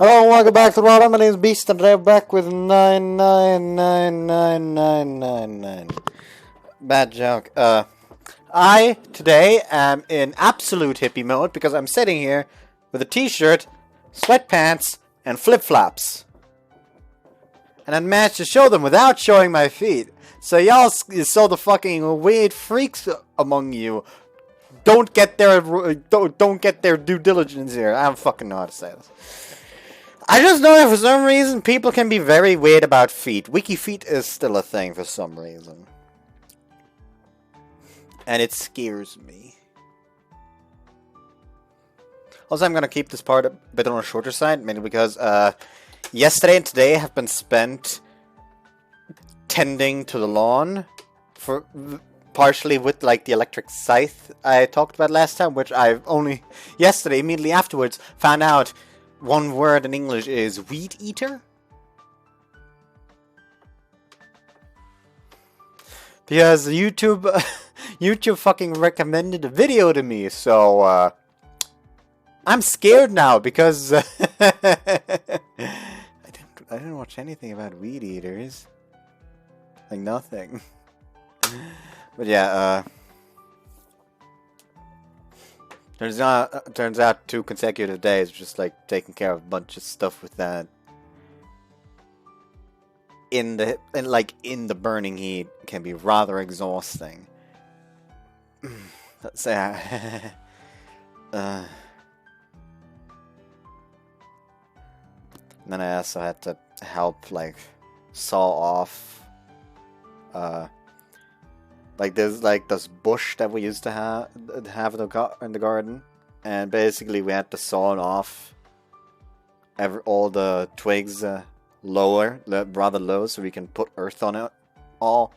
Hello and welcome back to the world. My name is Beast and today I'm back with 9999999. Bad joke. I today am in absolute hippie mode because I'm sitting here with a t-shirt, sweatpants, and flip-flops. And I managed to show them without showing my feet. So y'all saw the fucking weird freaks among you. Don't get their due diligence here. I don't fucking know how to say this. I just know that for some reason people can be very weird about feet. Wiki feet is still a thing for some reason. And it scares me. Also, I'm gonna keep this part a bit on the shorter side, mainly because yesterday and today have been spent tending to the lawn for partially with like the electric scythe I talked about last time, which I've only yesterday immediately afterwards found out one word in English is weed eater. Because YouTube fucking recommended a video to me, so I'm scared now because I didn't watch anything about weed eaters. Like nothing. But yeah, turns out 2 consecutive days just like taking care of a bunch of stuff with that in the burning heat can be rather exhausting. Let's say and then I also had to help like saw off like there's like this bush that we used to have in the garden, and basically we had to saw it off all the twigs rather low, so we can put earth on it all,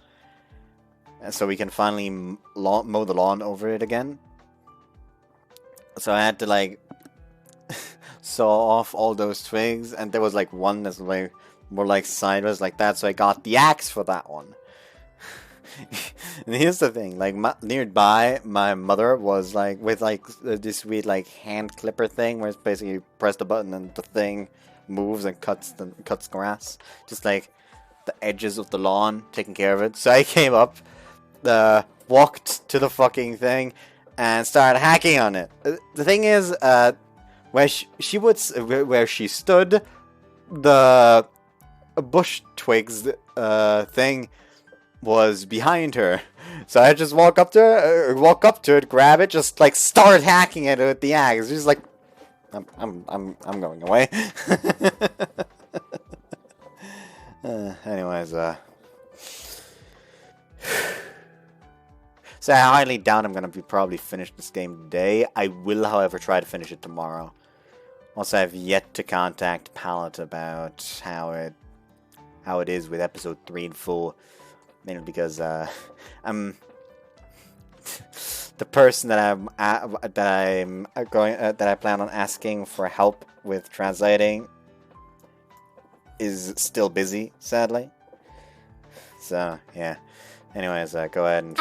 and so we can finally mow the lawn over it again. So I had to like saw off all those twigs, and there was like one that's way more like sideways like that, so I got the axe for that one. And here's the thing, like nearby, my mother was like with like this weird like hand clipper thing, where it's basically you press the button and the thing moves and cuts grass, just like the edges of the lawn, taking care of it. So I came up, walked to the fucking thing, and started hacking on it. The thing is, where she stood, the bush twigs thing was behind her, so I just walk up to it, grab it, just like start hacking it with the axe. She's like, I'm going away. Anyways, so I highly doubt I'm gonna probably finish this game today. I will, however, try to finish it tomorrow. Also, I've yet to contact Pallet about how it is with episode 3 and 4. Mainly because I'm the person that I plan on asking for help with translating is still busy, sadly. So yeah. Anyways, go ahead and.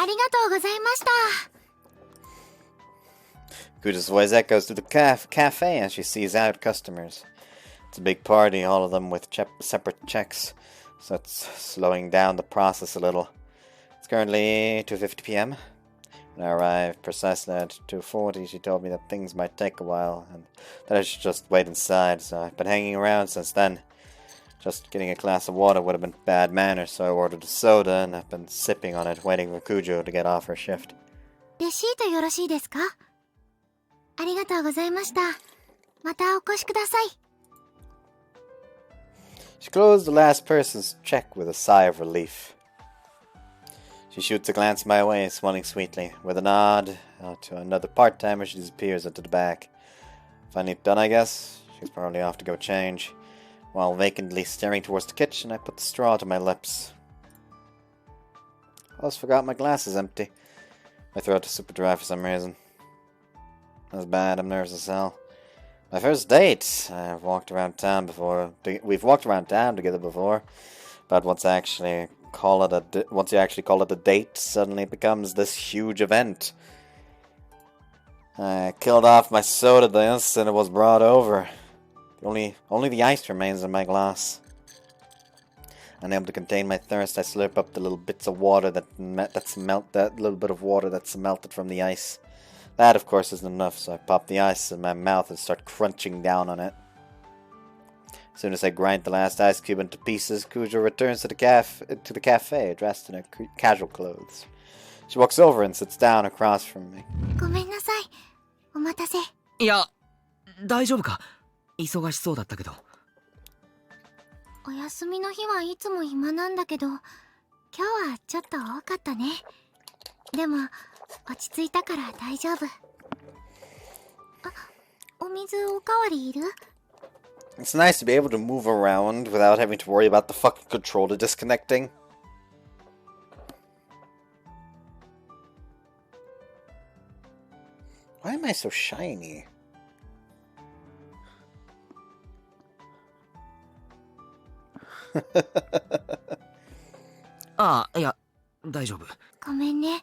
Kuja's voice echoes to the cafe as she sees out customers. It's a big party, all of them with separate checks. So it's slowing down the process a little. It's currently 2:50 p.m. When I arrived precisely at 2:40, she told me that things might take a while and that I should just wait inside. So I've been hanging around since then. Just getting a glass of water would have been bad manners, so I ordered a soda and I've been sipping on it, waiting for Kujo to get off her shift. She closed the last person's check with a sigh of relief. She shoots a glance my way, smiling sweetly. With a nod to another part-timer, she disappears into the back. Finally done, I guess. She's probably off to go change. While vacantly staring towards the kitchen, I put the straw to my lips. I almost forgot my glasses empty. My throat is super dry for some reason. That's bad, I'm nervous as hell. My first date. I've walked around town before. We've walked around town together before, but once you actually call it a date, suddenly it becomes this huge event. I killed off my soda the instant it was brought over. Only the ice remains in my glass. Unable to contain my thirst, I slurp up the little bits of water that little bit of water that's melted from the ice. That, of course, isn't enough, so I pop the ice in my mouth and start crunching down on it. As soon as I grind the last ice cube into pieces, Kujo returns to the cafe, dressed in her casual clothes. She walks over and sits down across from me. ごめんなさい。お待たせ。いや、大丈夫か。忙しそうだったけど。お休みの日はいつも暇なんだけど、今日はちょっと多かったね。でも、落ち着いたから大丈夫。お水おかわりいる？ It's nice to be able to move around without having to worry about the fucking controller disconnecting. Why am I so shiny? ああ、いや、大丈夫。ごめんね。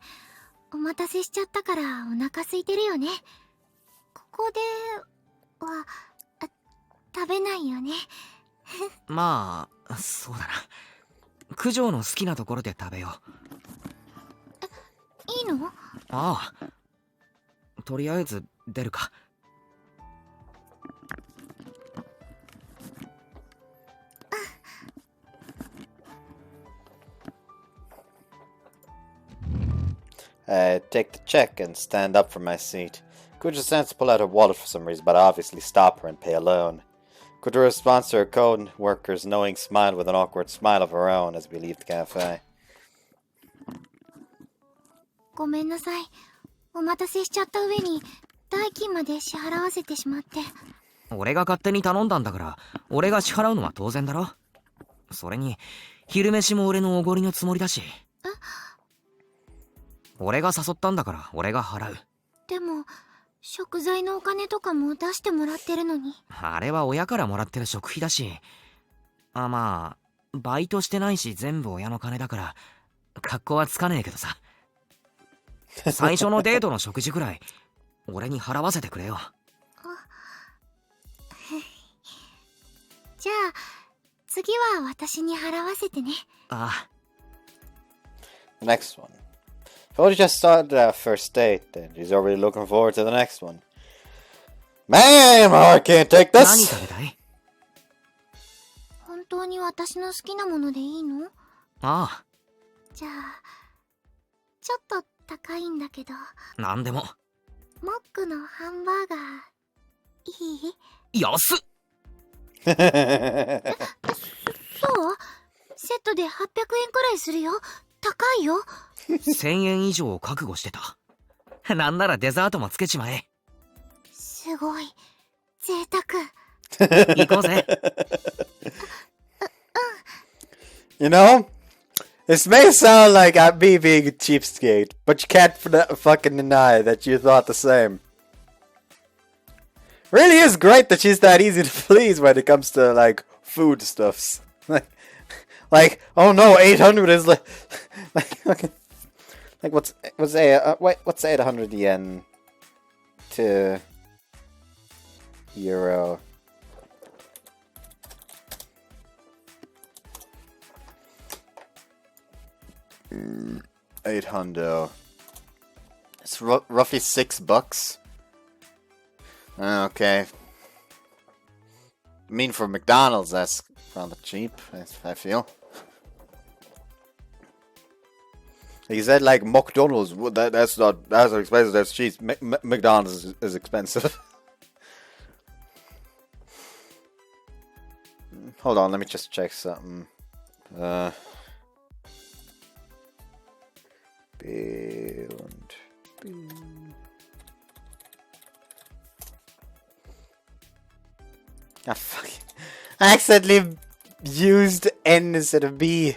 お待たせしちゃったからお腹空いてるよね。ここでは食べないよね。まあ、そうだな。九条の好きなところで食べよう。いいの？ああ。とりあえず出るか。I take the check and stand up from my seat. Kuja stands to pull out her wallet for some reason, but I obviously stop her and pay alone. Kuja responds to her co-worker's knowing smile with an awkward smile of her own as we leave the cafe. ごめんなさい。お待たせしちゃった上に代金まで支払わせてしまって。俺が勝手に頼んだんだから、俺が支払うのは当然だろ。それに、昼飯も俺のおごりのつもりだし。俺が誘ったんだから俺が払う。でも食材のお金とかも出してもらってるのに。あれは親からもらってる食費だし。まあバイトしてないし全部親の金だから格好はつかねえけどさ。最初のデートの食事くらい俺に払わせてくれよ。じゃあ次は私に払わせてね。ああ。 The next one. If only just started our first date, then she's already looking forward to the next one. Man, my heart can't take 何 this! 食べたい？本当に私の好きなものでいいの？ああ。じゃあちょっと高いんだけど。なんでも。モックのハンバーガーいい？安っ。そう？セットで800円くらいするよ。高いよ。1000円以上覚悟してた。なんならデザートもつけちまえ。すごい贅沢。行こうぜ。You know, this may sound like I'm me being a cheapskate, but you can't fucking deny that you thought the same. Really is great that she's that easy to please when it comes to like food stuffs. Like, oh no, 800 is like what's 800 yen to euro? $800. It's roughly $6. Okay. I mean, for McDonald's, that's rather cheap, I feel. He said, like, McDonald's, that's expensive, that's cheap. McDonald's is expensive. Hold on, let me just check something. Ah, fuck. I accidentally used N instead of B.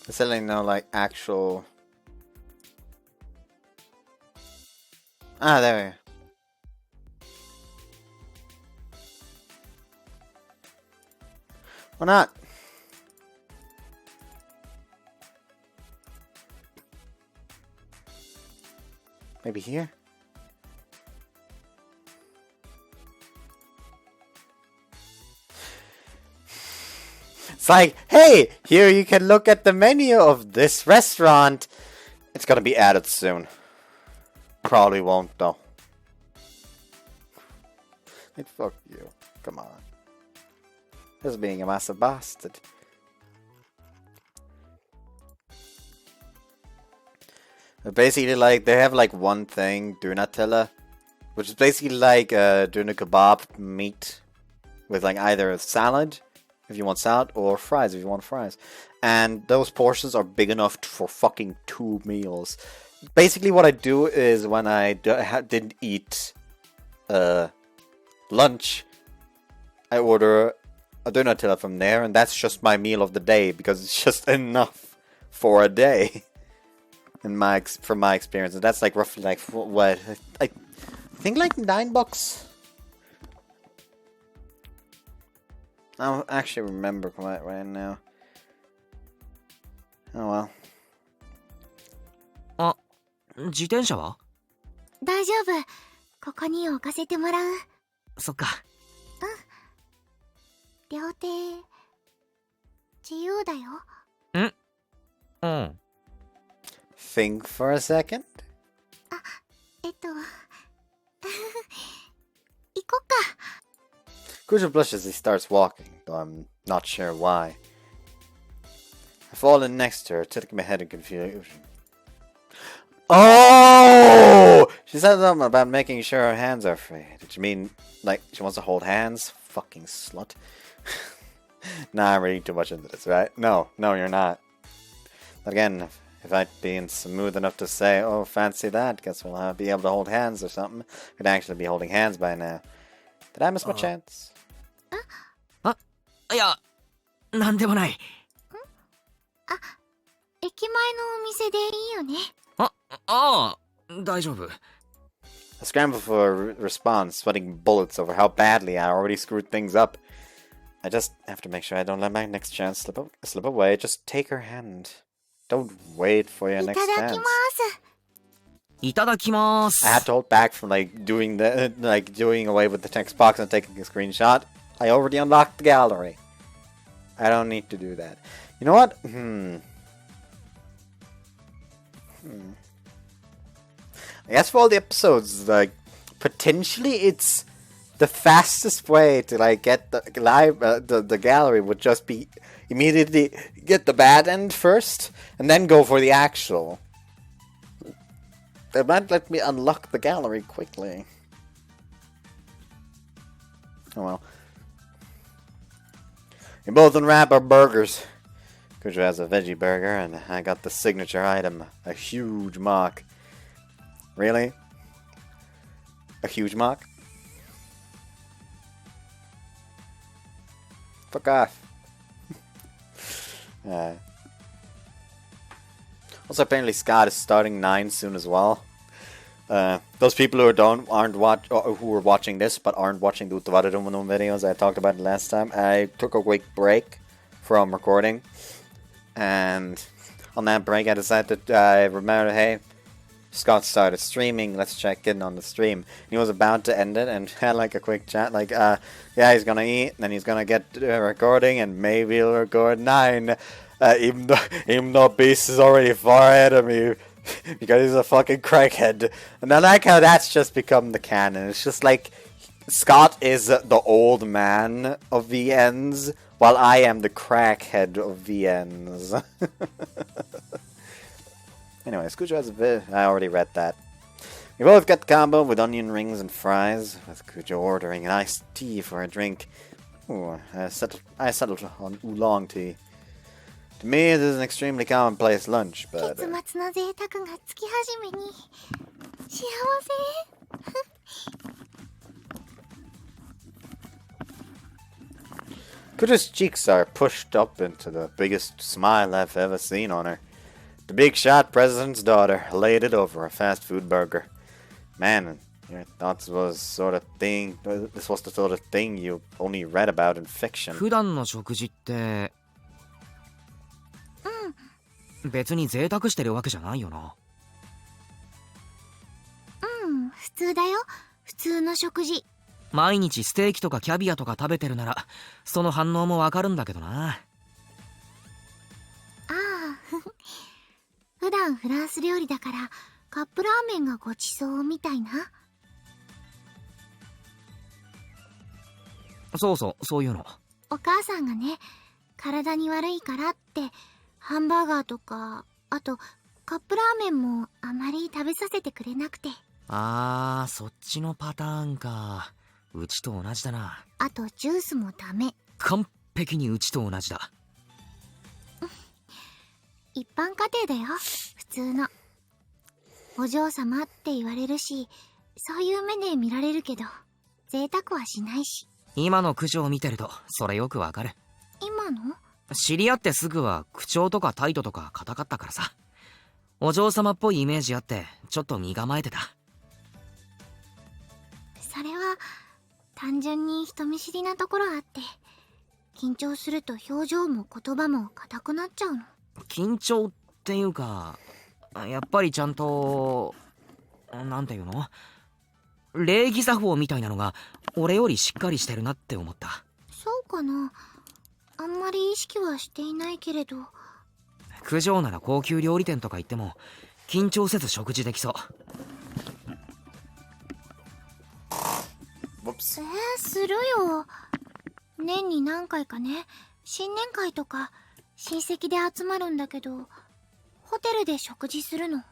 They're selling no like actual. Ah, there we go. Why not? Maybe here? It's like, hey, here you can look at the menu of this restaurant. It's gonna be added soon. Probably won't though. Like, fuck you. Come on. Just being a massive bastard. But basically, like, they have like one thing, Donatella, which is basically like doing a kebab meat with like either a salad if you want salad or fries if you want fries. And those portions are big enough for fucking 2 meals. Basically, what I do is when I didn't eat lunch, I order a Donatella from there, and that's just my meal of the day because it's just enough for a day. From my experience, and that's like roughly like what I think like $9. I don't actually remember quite right now. Oh well. あ、自転車は？大丈夫。ここに置かせてもらう。そっか。両手自由だよ。うん。Think for a second. 行こっか。Kujo blushes as he starts walking, though I'm not sure why. I fall in next to her, tilting my head in confusion. Oh! She said something about making sure her hands are free. Did you mean, like, she wants to hold hands? Fucking slut. Nah, I'm reading too much into this, right? No, you're not. But again, if I'd been smooth enough to say, oh, fancy that, guess we'll be able to hold hands or something. We'd actually be holding hands by now. Did I miss my chance? いや、なんでもない。駅前のお店でいいよね。大丈夫。I scramble for a response, sweating bullets over how badly I already screwed things up. I just have to make sure I don't let my next chance slip away. Just take her hand. Don't wait for your next いただ chance. きます。いただきます。 I had to hold back from doing away with the text box and taking a screenshot. I already unlocked the gallery. I don't need to do that. You know what? I guess for all the episodes, like, potentially it's the fastest way to like get the live the gallery would just be immediately get the bad end first and then go for the actual. They might let me unlock the gallery quickly. Oh well. We both unwrap our burgers. Kujo has a veggie burger, and I got the signature item, a huge mock. Really? A huge mock? Fuck off. Also, apparently Scott is starting 9 soon as well. Those people who who were watching this but aren't watching the Utavarumunum videos I talked about last time, I took a quick break from recording, and on that break I decided I remembered, hey, Scott started streaming, let's check in on the stream. He was about to end it and had like a quick chat, like, yeah, he's gonna eat, and then he's gonna get recording, and maybe he'll record 9, even though Beast is already far ahead of me. Because he's a fucking crackhead. And I like how that's just become the canon. It's just like Scott is the old man of VNs, while I am the crackhead of VNs. Anyways, Kujo has a bit. I already read that. We both got the combo with onion rings and fries, with Kujo ordering an iced tea for a drink. Ooh, I settled on oolong tea. To me, this is an extremely commonplace lunch, but... 月末の贅沢が月始めに幸せ Kuru's cheeks are pushed up into the biggest smile I've ever seen on her. The big shot president's daughter laid it over a fast food burger. Man, you thought this was the sort of thing you only read about in fiction. 普段の食事って別に贅沢してるわけじゃないよな。普通だよ。普通の食事。毎日ステーキとかキャビアとか食べてるならその反応もわかるんだけどな。ああ普段フランス料理だからカップラーメンがごちそうみたいな。そうそう、そういうの。お母さんがね、体に悪いからってハンバーガーとか、あとカップラーメンもあまり食べさせてくれなくて。あー、そっちのパターンか。うちと同じだな。あとジュースもダメ。完璧にうちと同じだ。一般家庭だよ、普通の。お嬢様って言われるし、そういう目で見られるけど贅沢はしないし。今の九条を見てるとそれよくわかる。今の？知り合ってすぐは口調とか態度とか硬かったからさ。お嬢様っぽいイメージあってちょっと身構えてた。それは単純に人見知りなところあって、緊張すると表情も言葉も硬くなっちゃうの。緊張っていうか、やっぱりちゃんとなんていうの、礼儀作法みたいなのが俺よりしっかりしてるなって思った。そうかな。あんまり意識はしていないけれど。九条なら高級料理店とか行っても緊張せず食事できそう。するよ。年に何回かね、新年会とか親戚で集まるんだけど、ホテルで食事するの。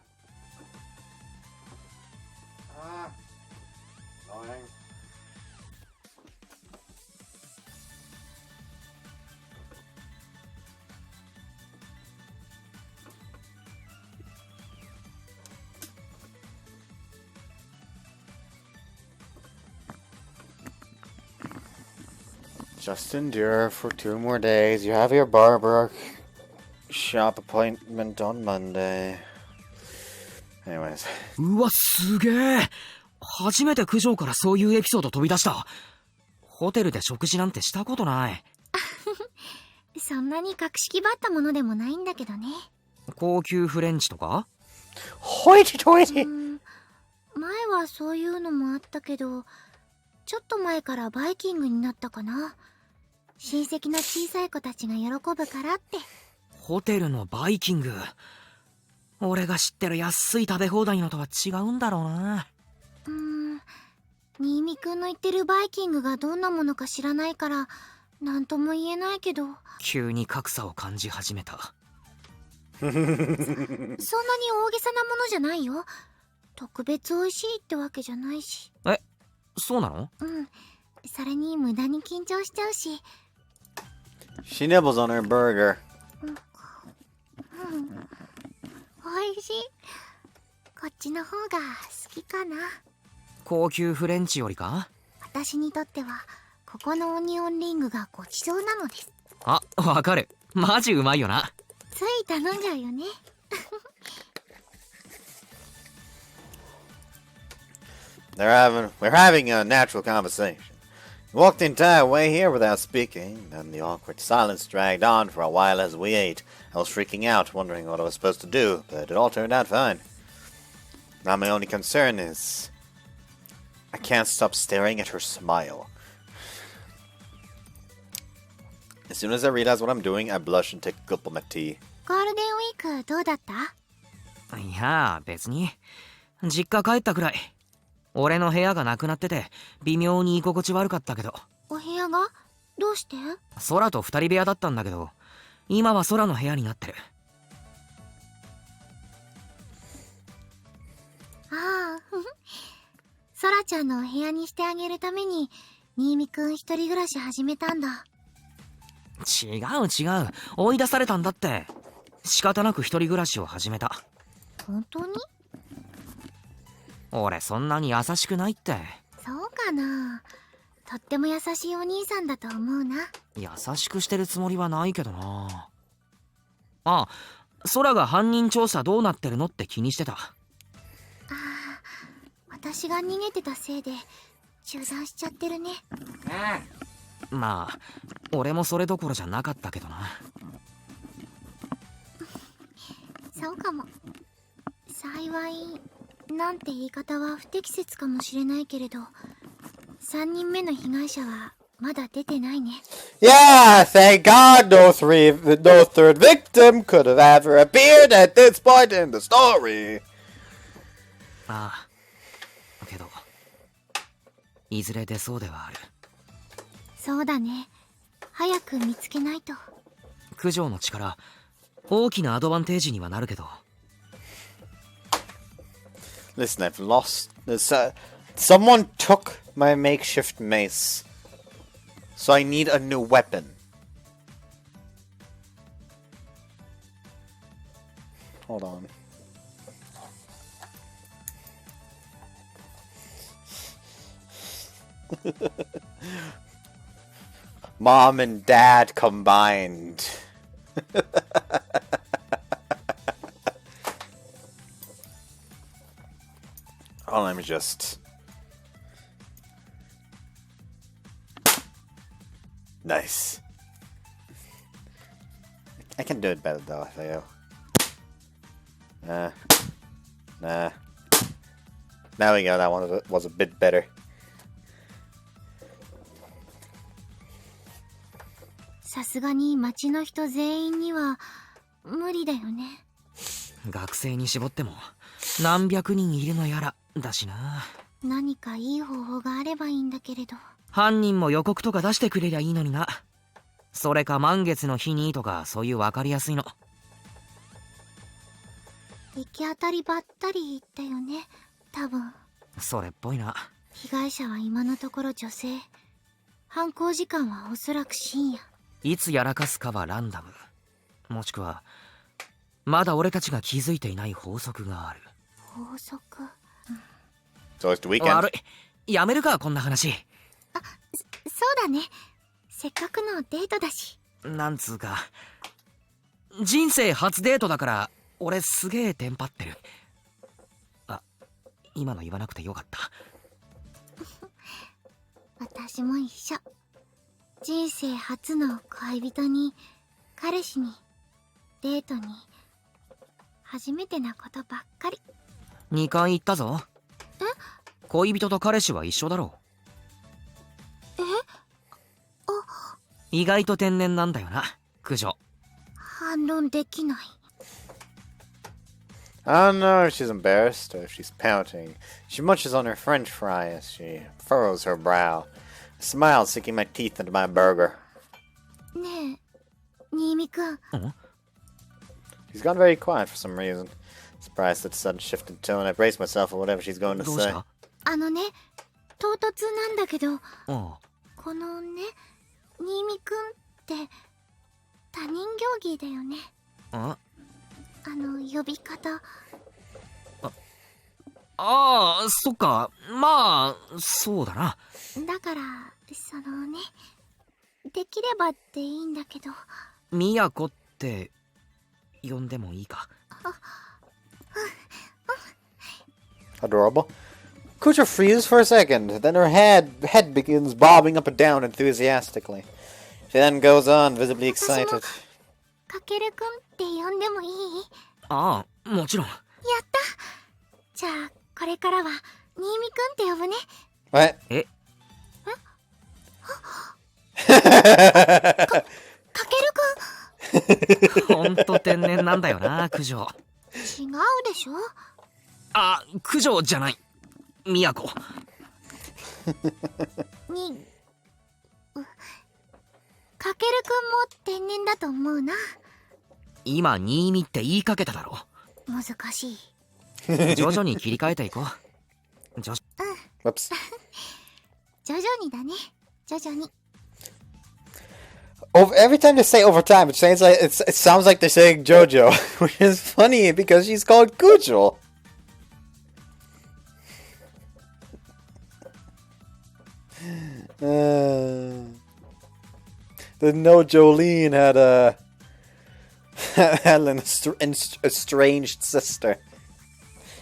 Just endure for 2 more days. You have your barber shop appointment on Monday. Anyways. うわ、すげえ。初めて九条からそういうエピソード飛び出した。ホテルで食事なんてしたことない。そんなに格式ばったものでもないんだけどね。高級フレンチとか？ホイティトイティ。前はそういうのもあったけど、ちょっと前からバイキングになったかな。親戚の小さい子たちが喜ぶからって。ホテルのバイキング。俺が知ってる安い食べ放題のとは違うんだろうな。新見くんの言ってるバイキングがどんなものか知らないから何とも言えないけど。急に格差を感じ始めた。そんなに大げさなものじゃないよ。特別美味しいってわけじゃないし。え、そうなの？それに無駄に緊張しちゃうし。She nibbles on her burger. 美味しい。こっちの方が好きかな。高級フレンチよりか？私にとってはここのオニオンリングがごちそうなのです。あ、わかる。マジうまいよな。つい頼んじゃうよね。We're having a natural conversation. We walked the entire way here without speaking, and the awkward silence dragged on for a while as we ate. I was freaking out, wondering what I was supposed to do, but it all turned out fine. Now my only concern is I can't stop staring at her smile. As soon as I realize what I'm doing, I blush and take a gulp of my tea. ゴールデンウィークどうだった？いや、別に。実家帰ったくらい。俺の部屋がなくなってて微妙に居心地悪かったけど。お部屋が？どうして？空と二人部屋だったんだけど、今は空の部屋になってる。ああ、空ちゃんのお部屋にしてあげるために新見くん一人暮らし始めたんだ。違う。追い出されたんだって。仕方なく一人暮らしを始めた。本当に？俺そんなに優しくないって。そうかな。とっても優しいお兄さんだと思うな。優しくしてるつもりはないけどな。あ、空が犯人調査どうなってるのって気にしてた。私が逃げてたせいで中断しちゃってるね。まあ俺もそれどころじゃなかったけどな。そうかも。幸いなんて言い方は不適切かもしれないけれど、3人目の被害者はまだ出てないね。Yeah, thank God no third victim could have ever appeared at this point in the story. ああ、けどいずれ出そうではある。そうだね。早く見つけないと。九条の力、大きなアドバンテージにはなるけど。Listen, I've lost this. Someone took my makeshift mace, so I need a new weapon. Hold on. Mom and Dad combined. Oh, let me just... Nice. I can do it better though if I go. Nah. There we go, that one was a bit better. さすがに町の人全員には無理だよね。学生に絞っても何百人いるのやらだしな。何かいい方法があればいいんだけれど。犯人も予告とか出してくれりゃいいのにな。それか満月の日にとか、そういう分かりやすいの。行き当たりばったりだよね、多分。それっぽいな。被害者は今のところ女性。犯行時間はおそらく深夜。いつやらかすかはランダム、もしくはまだ俺たちが気づいていない法則がある。法則。So it's the weekend. 悪い、やめるかこんな話。そうだね。せっかくのデートだし。なんつうか、人生初デートだから俺すげえテンパってる。あ、今の言わなくてよかった。私も一緒。人生初の恋人に、彼氏に、デートに、初めてなことばっかり。2回言ったぞ。恋人と彼氏は一緒だろう。意外と天然なんだよな、九条。反論できない。I don't know if she's embarrassed or if she's pouting. She munches on her french fry as she furrows her brow. A smile sinking my teeth into my burger. ねえ、新見くん。She's gone very quiet for some reason. Surprised at the sudden shift in tone. I brace myself for whatever she's going to どうし say. た？あのね、唐突なんだけど、ああ、このね、新見くんって他人行儀だよね。あ呼び方。あ、そっか。まあそうだな。だからそのね、できればっていいんだけど。宮子って呼んでもいいか？ Adorable. Kucha freezes for a second, then her head begins bobbing up and down enthusiastically. She then goes on, visibly excited. かけるくんって呼んでもいい？ああ、もちろん。やった。じゃあこれからは新見くんって呼ぶね。What? え？かけるくん。ほんと天然なんだよな、九条。違うでしょ。あ、九条じゃない。宮子。に、かけるくんも天然だと思うな。今新見って言いかけただろ。難しい。徐々に切り替えていこう。Whoops. 徐々にだね。徐々に。Every time they say overtime, it sounds like they're saying JoJo, which is funny because she's called Kujo. Didn't know Jolene had a had an estranged sister.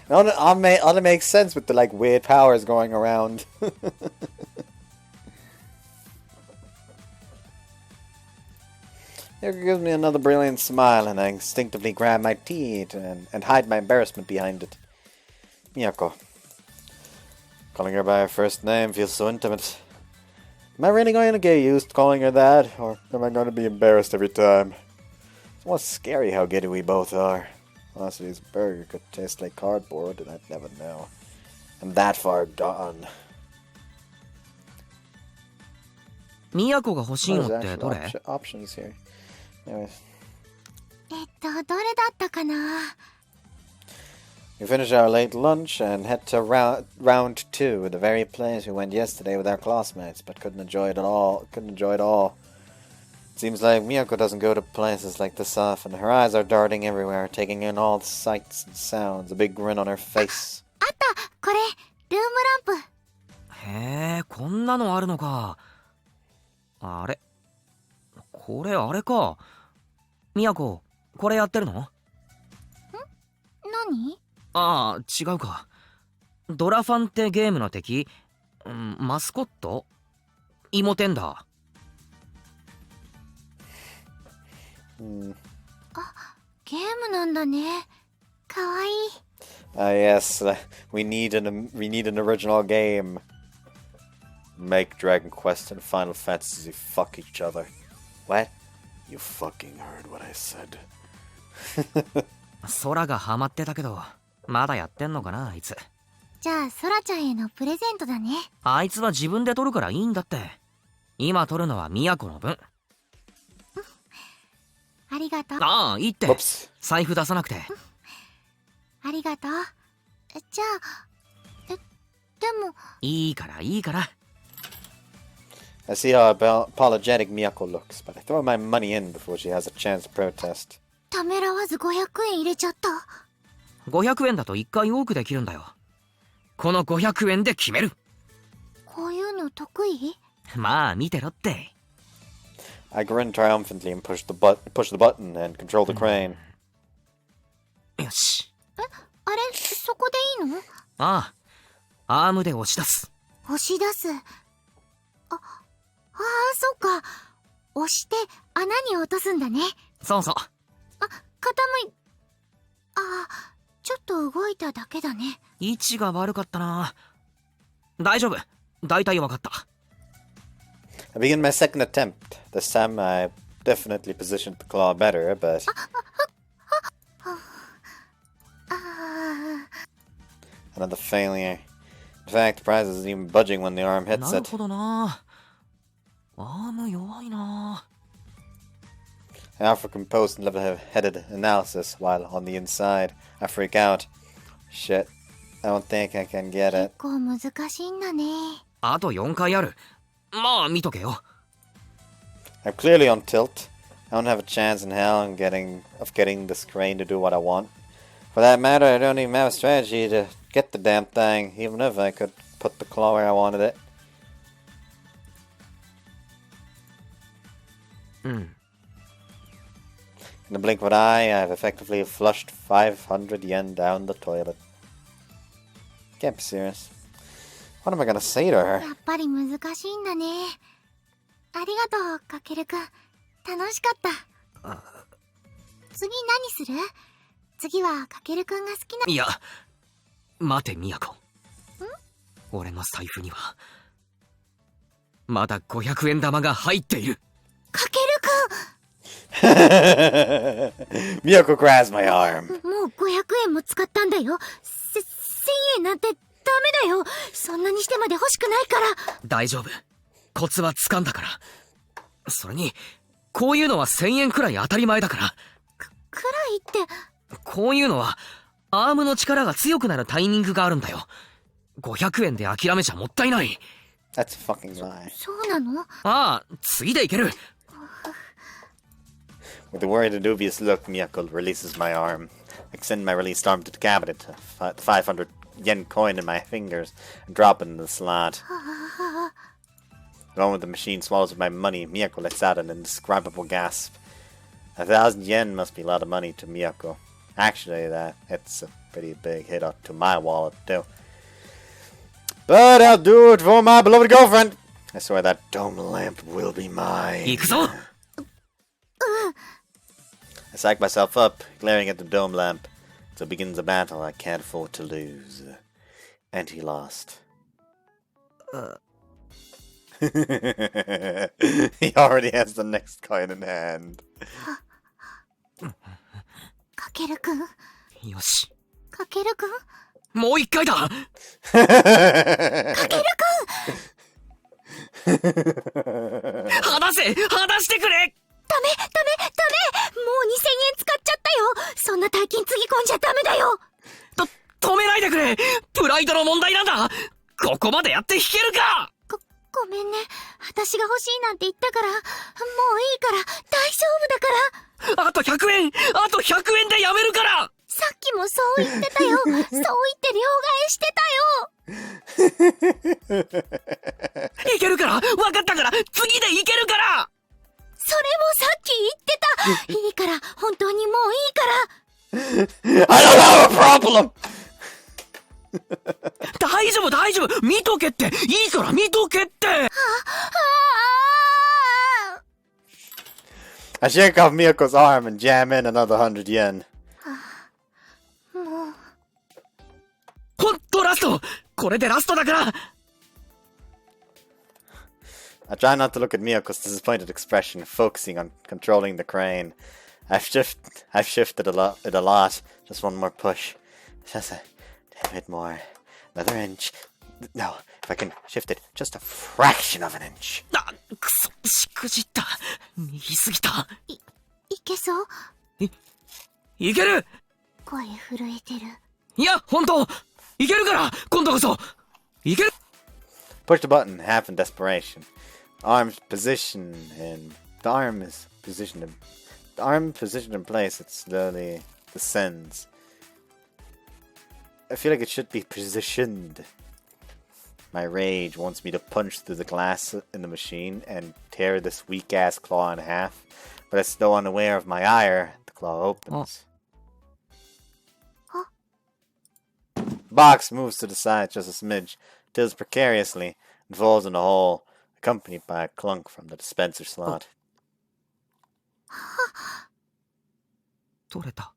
All that makes sense with the like weird powers going around. It gives me another brilliant smile, and I instinctively grab my teeth and hide my embarrassment behind it. Miyako. Calling her by her first name feels so intimate. Am I really going to get used to calling her that, or am I going to be embarrassed every time? It's almost scary how giddy we both are. Honestly, this burger could taste like cardboard, and I'd never know. I'm that far gone. ミヤコが欲しい What の is って actual どれ options here? Anyways. どれだったかな。 We finish our late lunch and head to round 2, the very place we went yesterday with our classmates, but couldn't enjoy it all. Seems like Miyako doesn't go to places like this often. Her eyes are darting everywhere, taking in all the sights and sounds, a big grin on her face. あった、これルームランプ。へえ、こんなのあるのか。あれ、これあれか。ミヤコ、これやってるの？何？ああ、違うか。ドラファンってゲームの敵？マスコット？イモテンダー。あ、ゲームなんだね。かわいい。Yes, we need an original game. Make Dragon Quest and Final Fantasy fuck each other. What? You fucking heard what I said. 空がハマってたけど、まだやってんのかな、あいつ。じゃあソラちゃんへのプレゼントだね。あいつは自分で取るからいいんだって。今取るのはミヤコの分。ありがとう。ああ、いいって。 Whoops. 財布出さなくて。ありがとう。じゃあ、でも。いいからいいから。I see how apologetic Miyako looks, but I throw my money in before she has a chance to protest. ためらわず500円入れちゃった。500円だと1回多くできるんだよ。この500円で決める。こういうの得意？まあ見てろって。I grin triumphantly and push the button and control the crane. よし。あれ、そこでいいの？ああ、アームで押し出す。押し出す。そっか。押して穴に落とすんだね。そうそう。ちょっと動いただけだね。位置が悪かったな。大丈夫。大体わかった。I begin my second attempt. This time I definitely positioned the claw better, but... Another failure. In fact, the prize isn't even budging when the arm hits なる it. ほどな。アーム弱いな。I offer composed and level-headed analysis, while on the inside, I freak out. Shit. I don't think I can get it. 結構難しいんだね。あと4回ある。まあ見とけよ。I'm clearly on tilt. I don't have a chance in hell of getting this crane to do what I want. For that matter, I don't even have a strategy to get the damn thing, even if I could put the claw where I wanted it. うん。In the blink of an eye, I've effectively flushed 500 yen down the toilet. Can't be serious. What am I gonna say to her? やっぱり難しいんだね。ありがとう、かけるくん。楽しかった。次何する？次はかけるくんが好きな。いや、待てミヤコ。俺の財布にはまだ500円玉が入っている。かけるくん。Miyako grabs my arm. もう500円も使ったんだよ。1000円なんてダメだよ。そんなにしてまで欲しくないから。大丈夫。コツは掴んだから。それに、こういうのは1000円くらい当たり前だから。くらいって。こういうのは、アームの力が強くなるタイミングがあるんだよ。500円で諦めちゃもったいない。That's a fucking lie. そうなの？ああ、次でいける。With a worried and dubious look, Miyako releases my arm. I extend my released arm to the cabinet, the 500 yen coin in my fingers, and drop it in the slot. The moment the machine swallows my money, Miyako lets out an indescribable gasp. 1,000 yen must be a lot of money to Miyako. Actually, it's a pretty big hit up to my wallet, too. But I'll do it for my beloved girlfriend! I swear that dome lamp will be mine. 行くぞ I psych myself up, glaring at the dome lamp. So begins a battle I can't afford to lose. And he lost. He already has the next coin in hand. かけるくん、よしかけるくん、もう一回だかけるくん。離してくれダメ、もう2000円使っちゃったよ。そんな大金つぎ込んじゃダメだよ。止めないでくれプライドの問題なんだここまでやって弾けるかごめんね。私が欲しいなんて言ったから、もういいから、大丈夫だから。あと100円あと100円でやめるからさっきもそう言ってたよ。そう言って両替してたよ。いけるから分かったから次でいけるからそれもさっき言ってた。いいから、本当にもういいから。I don't have a problem! 大丈夫見とけっていいから見とけって I shake off Miyako's arm and jam in another 100 yen. もう。ほんとラストこれでラストだから I try not to look at Miyako's disappointed expression, focusing on controlling the crane. I've shifted it a lot. Just one more push. Just a bit more. Another inch. No, if I can shift it just a fraction of an inch. あくそしくじった右すぎたいけそう？いける声震えてる。いやほんといけるから今度こそいける Push the button, half in desperation. The arm is positioned in place. It slowly descends. I feel like it should be positioned. My rage wants me to punch through the glass in the machine and tear this weak-ass claw in half, but it's still unaware of my ire. The claw opens. Box moves to the side just a smidge, tilts precariously, and falls in a hole, accompanied by a clunk from the dispenser slot. 取れた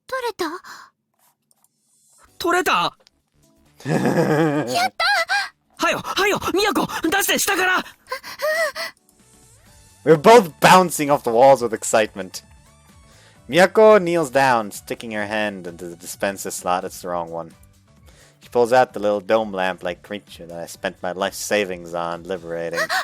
取れた？取れたやった！はよみやこ出して下から We're both bouncing off the walls with excitement. Miyako kneels down, sticking her hand into the dispenser slot. It's the wrong one. She pulls out the little dome lamp-like creature that I spent my life savings on liberating. あったよ、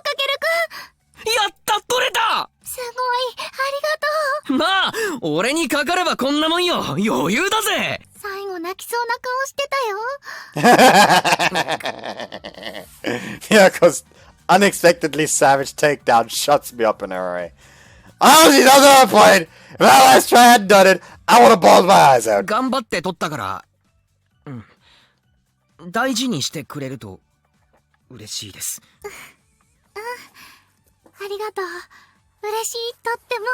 かけるくん。やった取れたすごい、ありがとう。まあ俺にかかればこんなもんよ余裕だぜ最後泣きそうな顔してたよ。Miyako's unexpectedly savage takedown shuts me up in a hurry. Oh, she doesn't have a point! If that last try hadn't done it, I would have bawled my eyes out. 頑張って取ったから大事にしてくれると嬉しいですありがとう。嬉しい、とっても。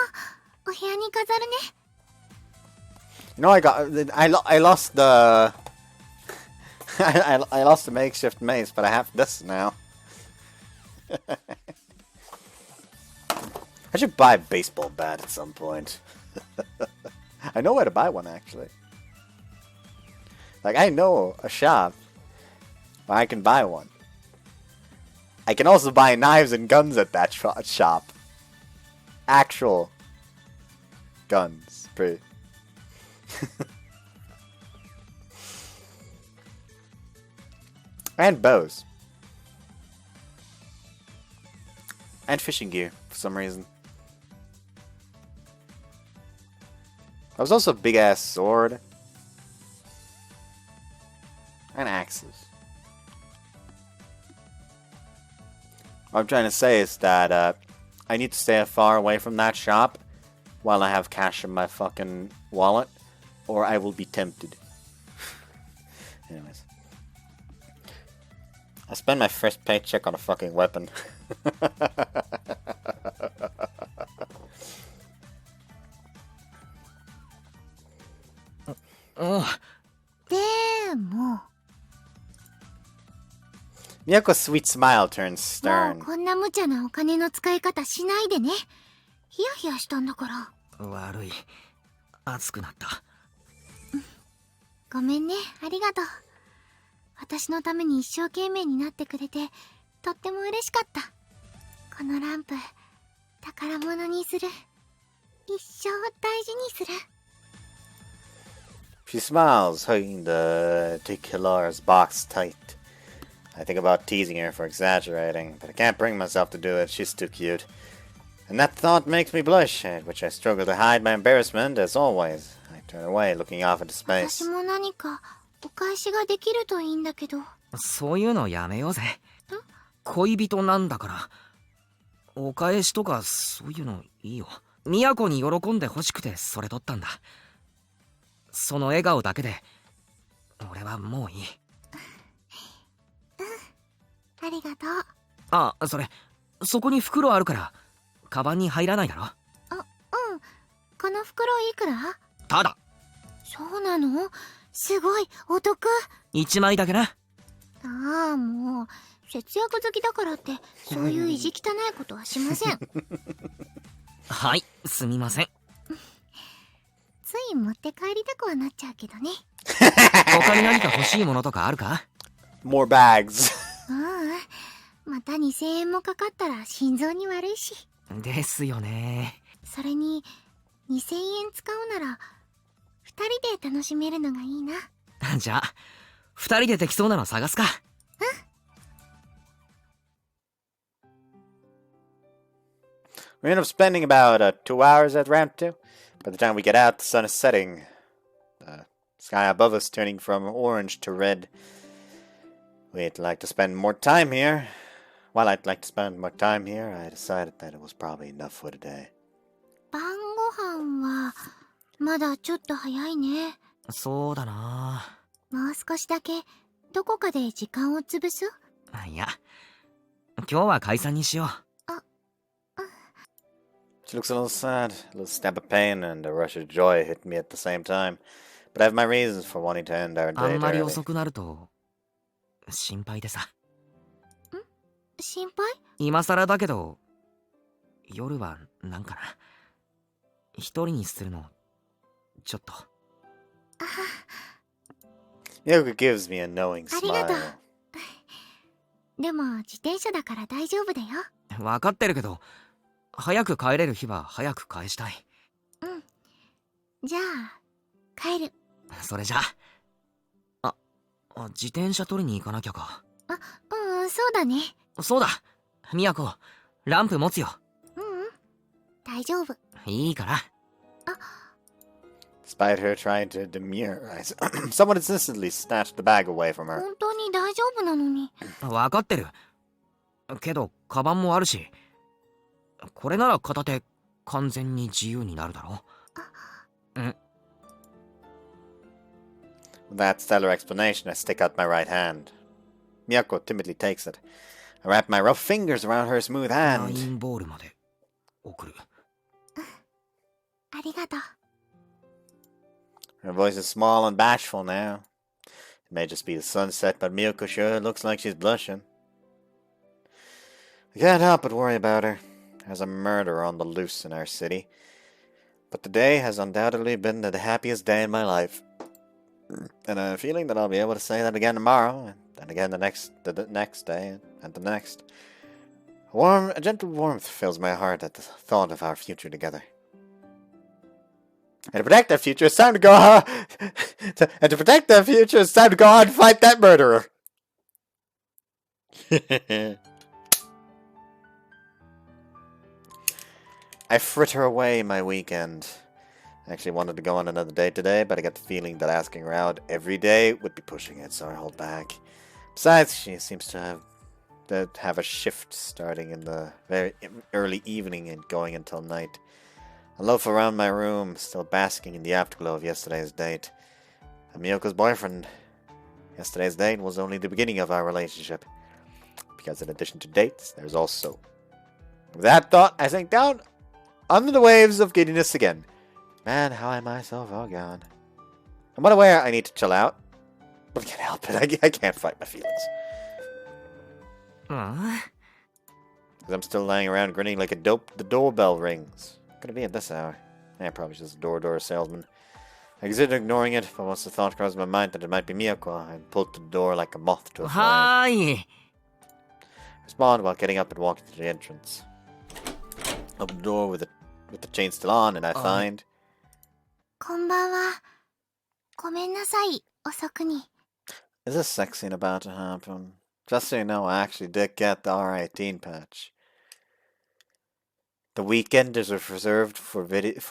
お部屋に飾るね。You know, I lost the I lost the makeshift mace, but I have this now. I should buy a baseball bat at some point. I know where to buy one, actually. Like, I know a shop where I can buy one. I can also buy knives and guns at that shop. Actual guns. Pretty. And bows. And fishing gear, for some reason. There was also a big-ass sword. And axes. What I'm trying to say is that I need to stay far away from that shop while I have cash in my fucking wallet, or I will be tempted. Anyways. I spent my first paycheck on a fucking weapon.でも Miyoko's sweet smile turns もう stern. こんな無茶なお金の使い方しないでね。ヒヤヒヤしたんだから。悪い。熱くなった。ごめんね、ありがとう。私のために一生懸命になってくれてとっても嬉しかった。このランプ宝物にする。一生大事にする。 She smiles, hugging the Tikilar's box tight. I think about teasing her for exaggerating, but I can't bring myself to do it. She's too cute. And that thought makes me blush, at which I struggle to hide my embarrassment, as always. I turn away, looking off into 私 space. も何かお返しができるといいんだけど。そういうのやめようぜ。恋人なんだから。お返しとかそういうのいいよ。都に喜んで欲しくてそれ取ったんだ。その笑顔だけで俺はもういい。ありがとう。あ、そこに袋あるからカバンに入らないだろ。この袋いくら？ただそうなの？すごいお得。1枚だけな。ああ、もう節約好きだからってそういう意地汚いことはしません。はい、すみません。つい持って帰りたくはなっちゃうけどね。他に何か欲しいものとかあるか？ More bags. また2000円もかかったら心臓に悪いし。ですよね。それに2000円使うなら2人で楽しめるのがいいな。じゃあ2人でできそうなの探すか。We end up spending about 2 hours at Ramp 2. By the time we get out, the sun is setting. The sky above us turning from orange to red. We'd like to spend more time here. While I'd like to spend more time here, I decided that it was probably enough for today. 晩ご飯はまだちょっと早いね。そうだな。もう少しだけどこかで時間を潰す？いや、今日は解散にしよう。She looks a little sad. A little stab of pain and a rush of joy hit me at the same time. But I have my reasons for wanting to end our あ date んまり early. 遅くなると心配でさ。心配？今更だけど夜はなんかな、一人にするのちょっと。Yoko gives me a knowing ありがとう。 smile. でも自転車だから大丈夫だよ。分かってるけど早く帰れる日は早く返したい。じゃあ帰る。それじゃあ自転車取りに行かなきゃか。そうだね。そうだ、都ランプ持つよ。大丈夫。いいから。Despite her trying to demur, someone insistently snatched the bag away from her. 本当に大丈夫なのに。分かってるけどカバンもあるし、これなら片手完全に自由になるだろ。With that stellar explanation, I stick out my right hand. Miyako timidly takes it. I wrap my rough fingers around her smooth ライ hand. ンボールまで送る。ありがとう。 Her voice is small and bashful now. It may just be the sunset, but Miyako sure looks like she's blushing. I can't help but worry about her. There's a murderer on the loose in our city. But today has undoubtedly been the happiest day in my life. And I have a feeling that I'll be able to say that again tomorrow, and again the next day, and the next. A gentle warmth fills my heart at the thought of our future together. And to protect our future, it's time to go out. And to protect that future, it's time to go out and fight that murderer. I fritter away my weekend. I actually wanted to go on another date today, but I got the feeling that asking her out every day would be pushing it, so I hold back. Besides, she seems to have a shift starting in the very early evening and going until night. I loaf around my room, still basking in the afterglow of yesterday's date. I'm Miyoko's boyfriend. Yesterday's date was only the beginning of our relationship. because in addition to dates, there's also... With that thought, I sank down under the waves of giddiness again. Man, how am I so far gone? I'm unaware I need to chill out, but I can't help it. I can't fight my feelings. Because I'm still lying around grinning like a dope. The doorbell rings. Gonna be at this hour. Probably just a door-to-door salesman. I considered ignoring it, but once the thought crossed my mind that it might be Miyako, I pulled to the door like a moth to a fly. Hi. Respond while getting up and walking to the entrance. Open the door with the chain still on, and I find... こんばんは。ごめんなさい、遅くに。Is a sex scene about to happen? Just so you know, I actually did get the R18 patch. The weekend is reserved for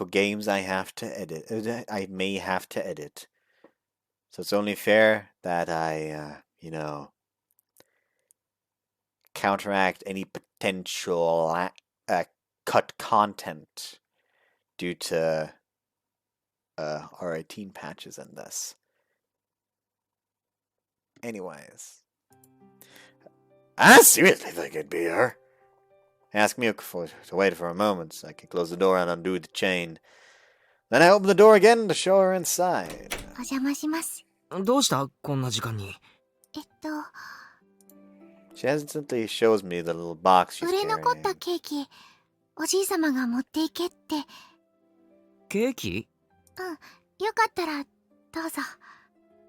games I have to edit. I may have to edit. So it's only fair that I, counteract any potential cut content due to R18 patches in this. Anyways. I seriously think it'd be her. Ask Miyako to wait for a moment so I can close the door and undo the chain. Then I open the door again to show her inside. お邪魔します。どうしたこんな時間に。She hesitantly shows me the little box she's 売れ carrying. 残ったケーキ、おじいさまが持っていけって。ケーキ？よかったらどうぞ。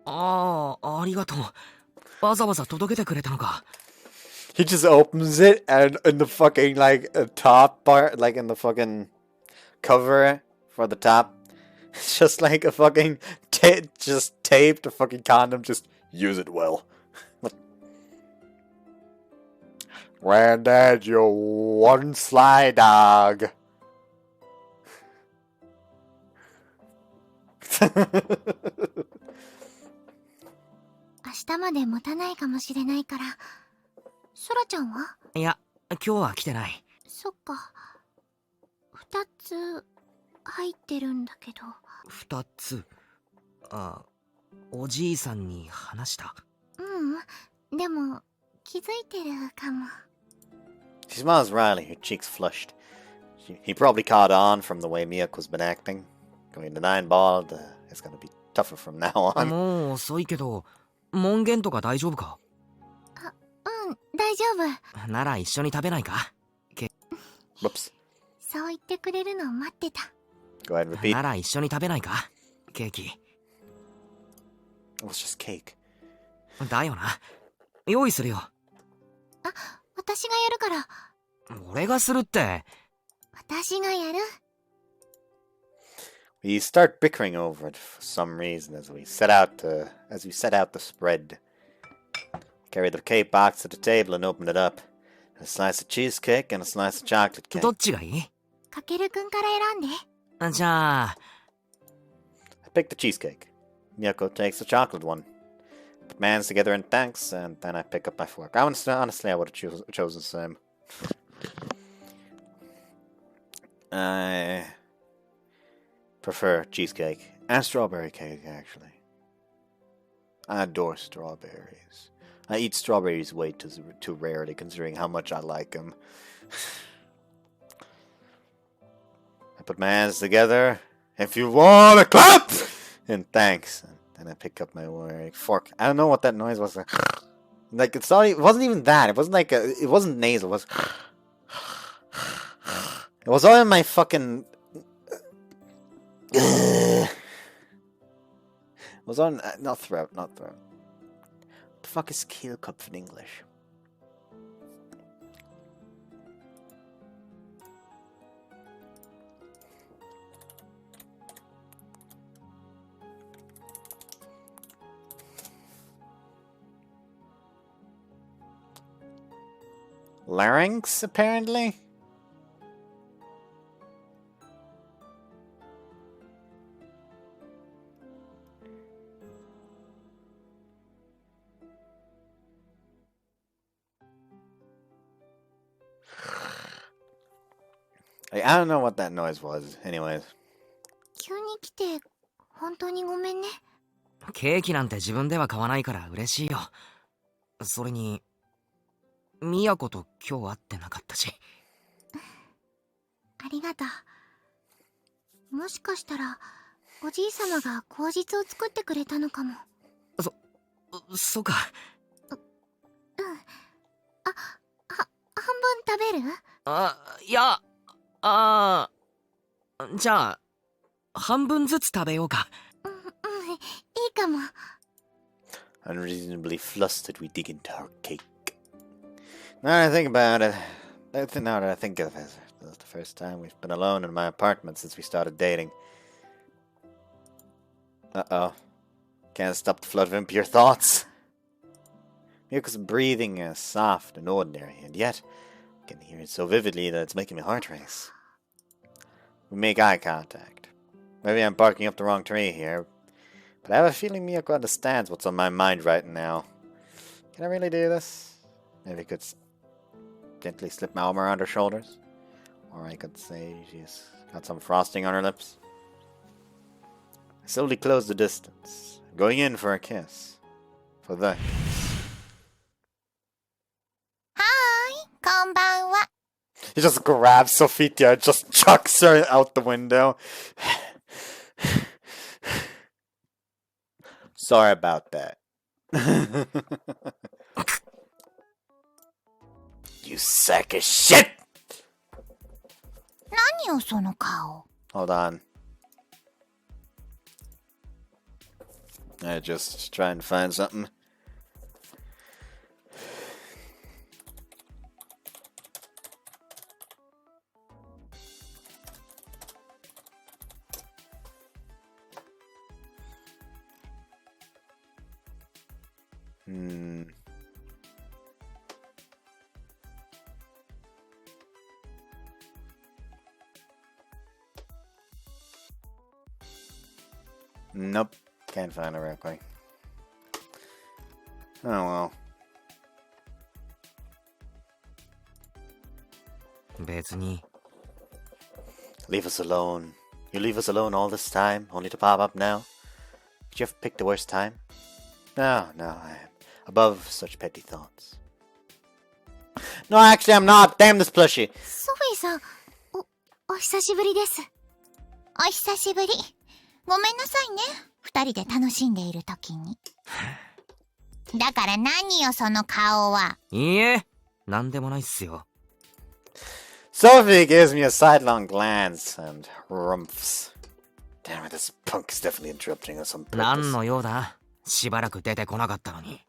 ありがとう。わざわざ届けてくれたのか。He just opens it and in the fucking top part, like in the fucking cover for the top, it's just like a fucking just taped a fucking condom. Just use it well. Granddad, you're one sly dog. 明日まで持たないかもしれないから。ソラちゃんは？いや、今日は来てない。そっか。2つ入ってるんだけど。2つ。おじいさんに話した。でも気づいてるかも。She smiles wryly, her cheeks flushed. He probably caught on from the way Miyako's been acting. Going to 9-ball, it's gonna be tougher from now on. もう遅いけど、門限とか大丈夫か？大丈夫。なら一緒に食べないか？Whoops. そう言ってくれるのを待ってた。Go ahead and repeat. なら一緒に食べないかケーキ。It was just cake. だよな。用意するよ。私がやるから。俺がするって。私がやる。We start bickering over it for some reason as we set out the spread. Carry the cake box to the table and open it up. A slice of cheesecake and a slice of chocolate cake. どっちがいい？かけるくんから選んで。じゃあ。I pick the cheesecake. Miyako takes the chocolate one. Put my hands together in thanks, and then I pick up my fork. Honestly, I would have chosen the same. I prefer cheesecake and strawberry cake, actually. I adore strawberries. I eat strawberries way too rarely, considering how much I like them. I put my hands together. If you wanna clap! And thanks. And I pick up my fork. I don't know what that noise was. Like, it's not. It wasn't even that. It wasn't like it wasn't nasal. It was. It was all in my fucking. It was on not throat. What the fuck is keel cup in English? Larynx, apparently? I don't know what that noise was, anyways. 急に来て本当にごめんね。ケーキなんて自分では買わないから嬉しいよ。それにみやこと今日会ってなかったし。ありがとう。もしかしたらおじいさまが口実を作ってくれたのかも。そうか。半分食べる？いや、じゃあ半分ずつ食べようか。いいかも。 Unreasonably flustered, we dig into our cake. Now that I think about it, now that I think of it, this is the first time we've been alone in my apartment since we started dating. Uh-oh. Can't stop the flood of impure thoughts. Miyuko's breathing is soft and ordinary, and yet I can hear it so vividly that it's making my heart race. We make eye contact. Maybe I'm barking up the wrong tree here, but I have a feeling Miyako understands what's on my mind right now. Can I really do this? Maybe I could gently slip my arm around her shoulders. Or I could say she's got some frosting on her lips. I slowly close the distance, going in for a kiss. For the kiss. はーい、こんばんは。 He just grabs Sophia and just chucks her out the window. Sorry about that. You sack of shit! 何よその顔。 Hold on. I just try and find something. Nope. Can't find it real quick. Oh well. 別に。 Leave us alone. You leave us alone all this time, only to pop up now? Did you have picked the worst time? No, I am above such petty thoughts. No, actually I'm not. Damn this plushie. ソフィーさん、お久しぶりです。お久しぶり。ごめんなさいね。二人で楽しんでいるときに。だから何よその顔は。いいえ、なんでもないっすよ。Sophie gives me a sidelong glance and rumphs. Damn it, this punk is definitely interrupting us on purpose. 何の用だ？しばらく出てこなかったのに。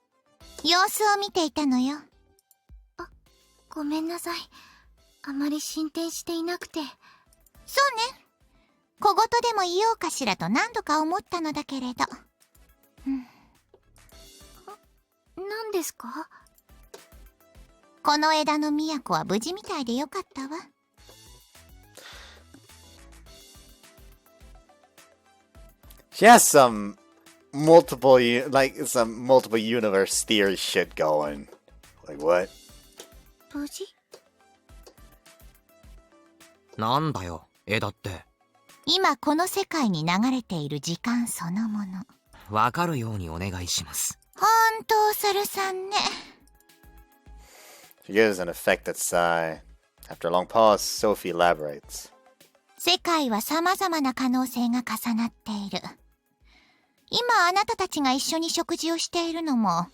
様子を見ていたのよ。ごめんなさい。あまり進展していなくて。そうね。小言でも言おうかしらと何度か思ったのだけれど。何ですか？この枝の都は無事みたいでよかったわ。She has some multiple universe theory shit going. Like what? 無事？なんだよ、枝って。今この世界に流れている時間そのもの。わかるようにお願いします。本当お猿さんね。She gives an affected sigh. After a long pause, Sophie elaborates. 世界は様々な可能性が重なっている。今あなたたちが一緒に食事をしているのも、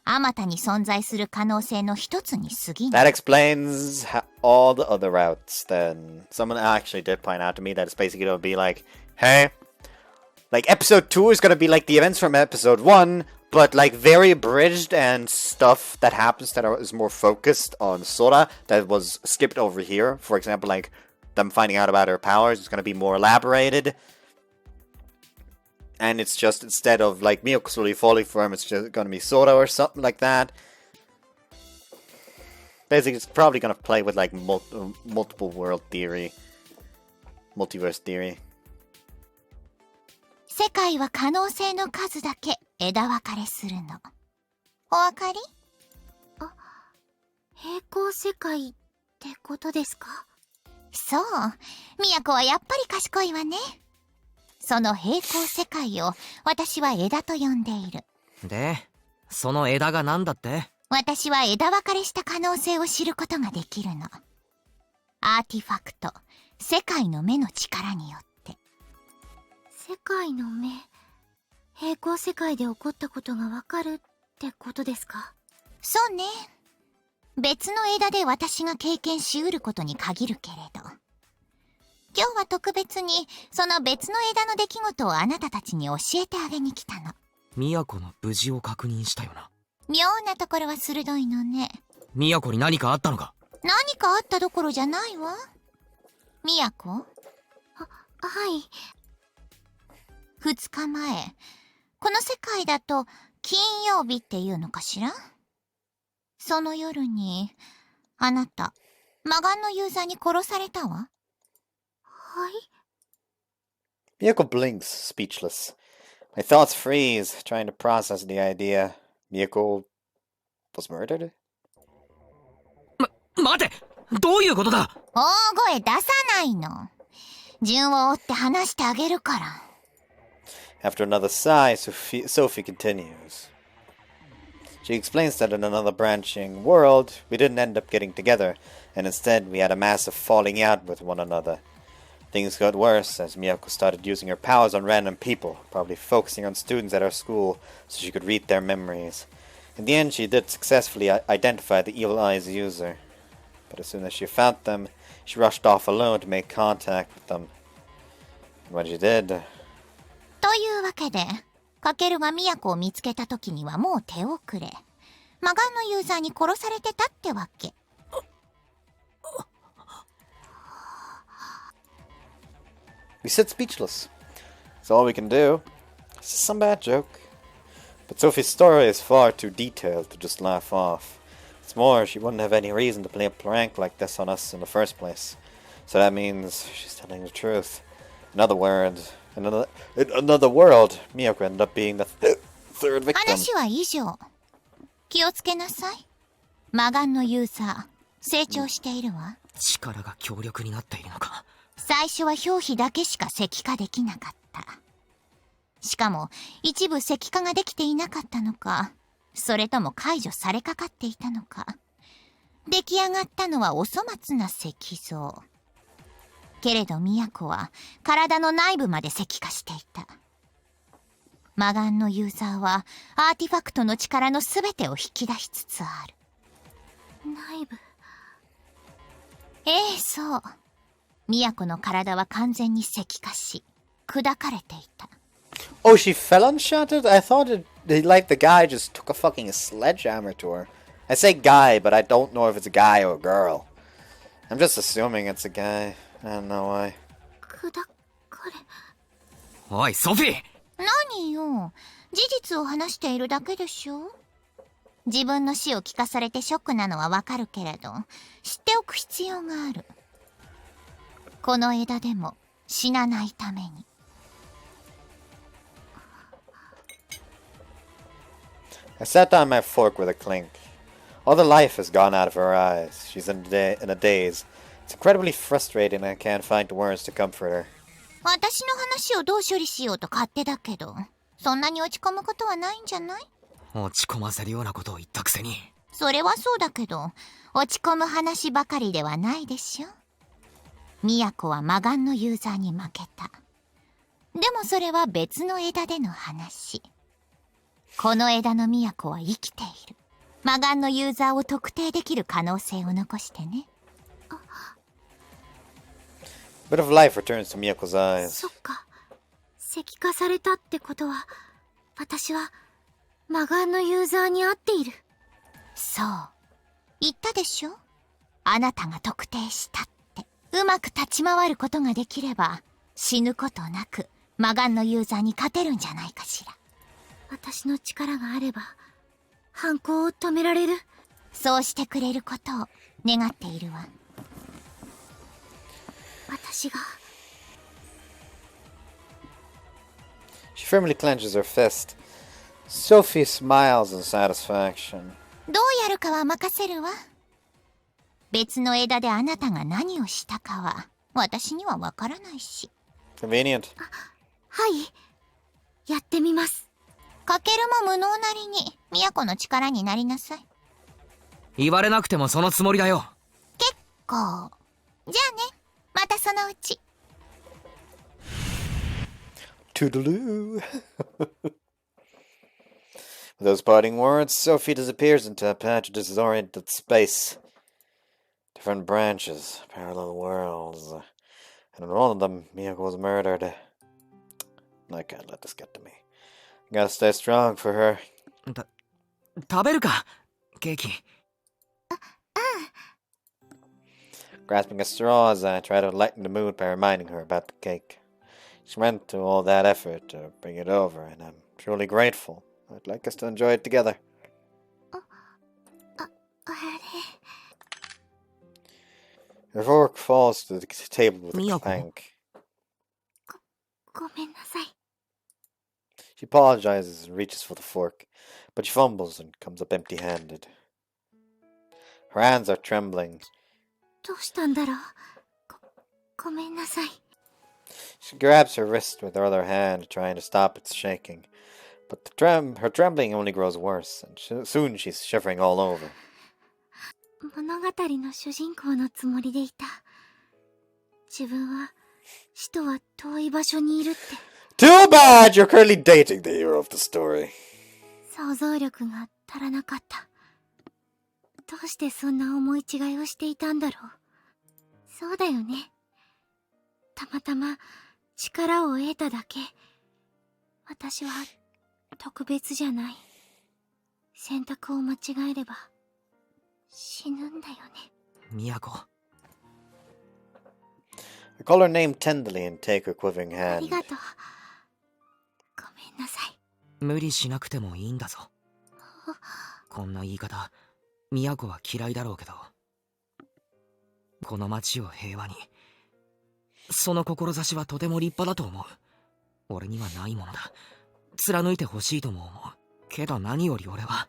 あまたに存在する可能性の一つに過ぎない。That explains all the other routes. Then someone actually did point out to me that it's basically going to be like, hey, like episode 2 is going to be like the events from episode 1, but like very abridged and stuff that happens that is more focused on Sora that was skipped over here. For example, like them finding out about her powers is going to be more elaborated. And it's just, instead of like Miyako slowly falling for him, it's just going to be Sora or something like that. Basically, it's probably going to play with like multiple world theory. Multiverse theory. 世界は可能性の数だけ枝分かれするの。お分かり？平行世界ってことですか？そう。都はやっぱり賢いわね。その平行世界を私は枝と呼んでいる。で、その枝が何だって？私は枝分かれした可能性を知ることができるの。アーティファクト、世界の目の力によって。世界の目、平行世界で起こったことがわかるってことですか？そうね。別の枝で私が経験しうることに限るけれど。今日は特別にその別の枝の出来事をあなたたちに教えてあげに来たの。都の無事を確認したよな。妙なところは鋭いのね。都に何かあったのか？何かあったどころじゃないわ。都？はい。2日前、この世界だと金曜日っていうのかしら？その夜に、あなた、魔眼のユーザーに殺されたわ。はい？ Miyako blinks, speechless. My thoughts freeze, trying to process the idea. Miyako was murdered? 待て！どういうことだ？大声出さないの。順を追って話してあげるから。After another sigh, Sophie continues. She explains that in another branching world, we didn't end up getting together, and instead we had a massive falling out with one another. Things got worse as Miyako started using her powers on random people, probably focusing on students at her school so she could read their memories. In the end, she did successfully identify the Evil Eye's user. But as soon as she found them, she rushed off alone to make contact with them. And when she did... というわけで、カケルが都を見つけた時にはもう手遅れ。魔眼のユーザーに殺されてたってわけ。We sit speechless. It's all we can do. It's just some bad joke. But Sophie's story is far too detailed to just laugh off. It's more, she wouldn't have any reason to play a prank like this on us in the first place. So that means she's telling the truth. In other words, in another world, Miyako ended up being the third victim. 話は以上。気をつけなさい。魔眼のユーザー、成長しているわ。力が強力になっているのか。最初は表皮だけしか石化できなかった。しかも一部石化ができていなかったのか、それとも解除されかかっていたのか。出来上がったのはお粗末な石像。けれど都は体の内部まで石化していた。魔眼のユーザーはアーティファクトの力のすべてを引き出しつつある。内部？ええ、そう。都の体は完全に石化し、砕かれていた。Oh, she fell unshattered? I thought like the guy just took a fucking sledgehammer to her. I say guy, but I don't know if it's a guy or a girl. I'm just assuming it's a guy. I don't know why. 砕かれ。おい、ソフィー！何よ。事実を話しているだけでしょ。自分の死を聞かされてショックなのはわかるけれど、知っておく必要がある。この枝でも死なないために。I sat down my fork with a clink. All the life has gone out of her eyes. She's in a daze. It's incredibly frustrating and I can't find words to comfort her. 私の話をどう処理しようと勝手だけど、そんなに落ち込むことはないんじゃない？落ち込ませるようなことを言ったくせに。それはそうだけど、落ち込む話ばかりではないでしょ。都は魔眼のユーザーに負けた。でもそれは別の枝での話。この枝の都は生きている。魔眼のユーザーを特定できる可能性を残してね。Bit of life returns to Miyako's eyes. そっか。石化されたってことは、私は魔眼のユーザーに会っている。そう。言ったでしょ？あなたが特定したって。うまく立ち回ることができれば、死ぬことなく魔眼のユーザーに勝てるんじゃないかしら。私の力があれば、犯行を止められる。そうしてくれることを願っているわ。私が。She firmly clenches her fist. Sophie smiles in satisfaction. どうやるかは任せるわ。別の枝であなたが何をしたかは私にはわからないし。Convenient. はい。やってみます。かけるも無能なりに都の力になりなさい。言われなくてもそのつもりだよ。こう。じゃあね、またそのうち。Toodaloo. With those parting words, Sophie disappears into a patch of disoriented space. Different branches, parallel worlds. And in one of them, Miyako was murdered. I can't let this get to me. I gotta stay strong for her. 食べるかケーキ。Grasping a straw as I try to lighten the mood by reminding her about the cake. She went to all that effort to bring it over, and I'm truly grateful. I'd like us to enjoy it together. Her fork falls to the table with a Miyako? clank. ごめんなさい。 She apologizes and reaches for the fork, but she fumbles and comes up empty-handed. Her hands are trembling. どうしたんだろう。ごめんなさい。 She grabs her wrist with her other hand, trying to stop its shaking. But her trembling only grows worse, and soon she's shivering all over. 物語の主人公のつもりでいた。自分は死とは遠い場所にいるって。 Too bad you're currently dating the hero of the story. 想像力が足らなかった。どうしてそんな思い違いをしていたんだろう。そうだよね。たまたま力を得ただけ。私は特別じゃない。選択を間違えれば死ぬんだよね。都。I call her name tenderly and take her quivering あ hand. りがとう。ごめんなさい。無理しなくてもいいんだぞ。こんな言い方、都は嫌いだろうけど。この町を平和に。その志はとても立派だと思う。俺にはないものだ。貫いてほしいとも思う。けど何より俺は、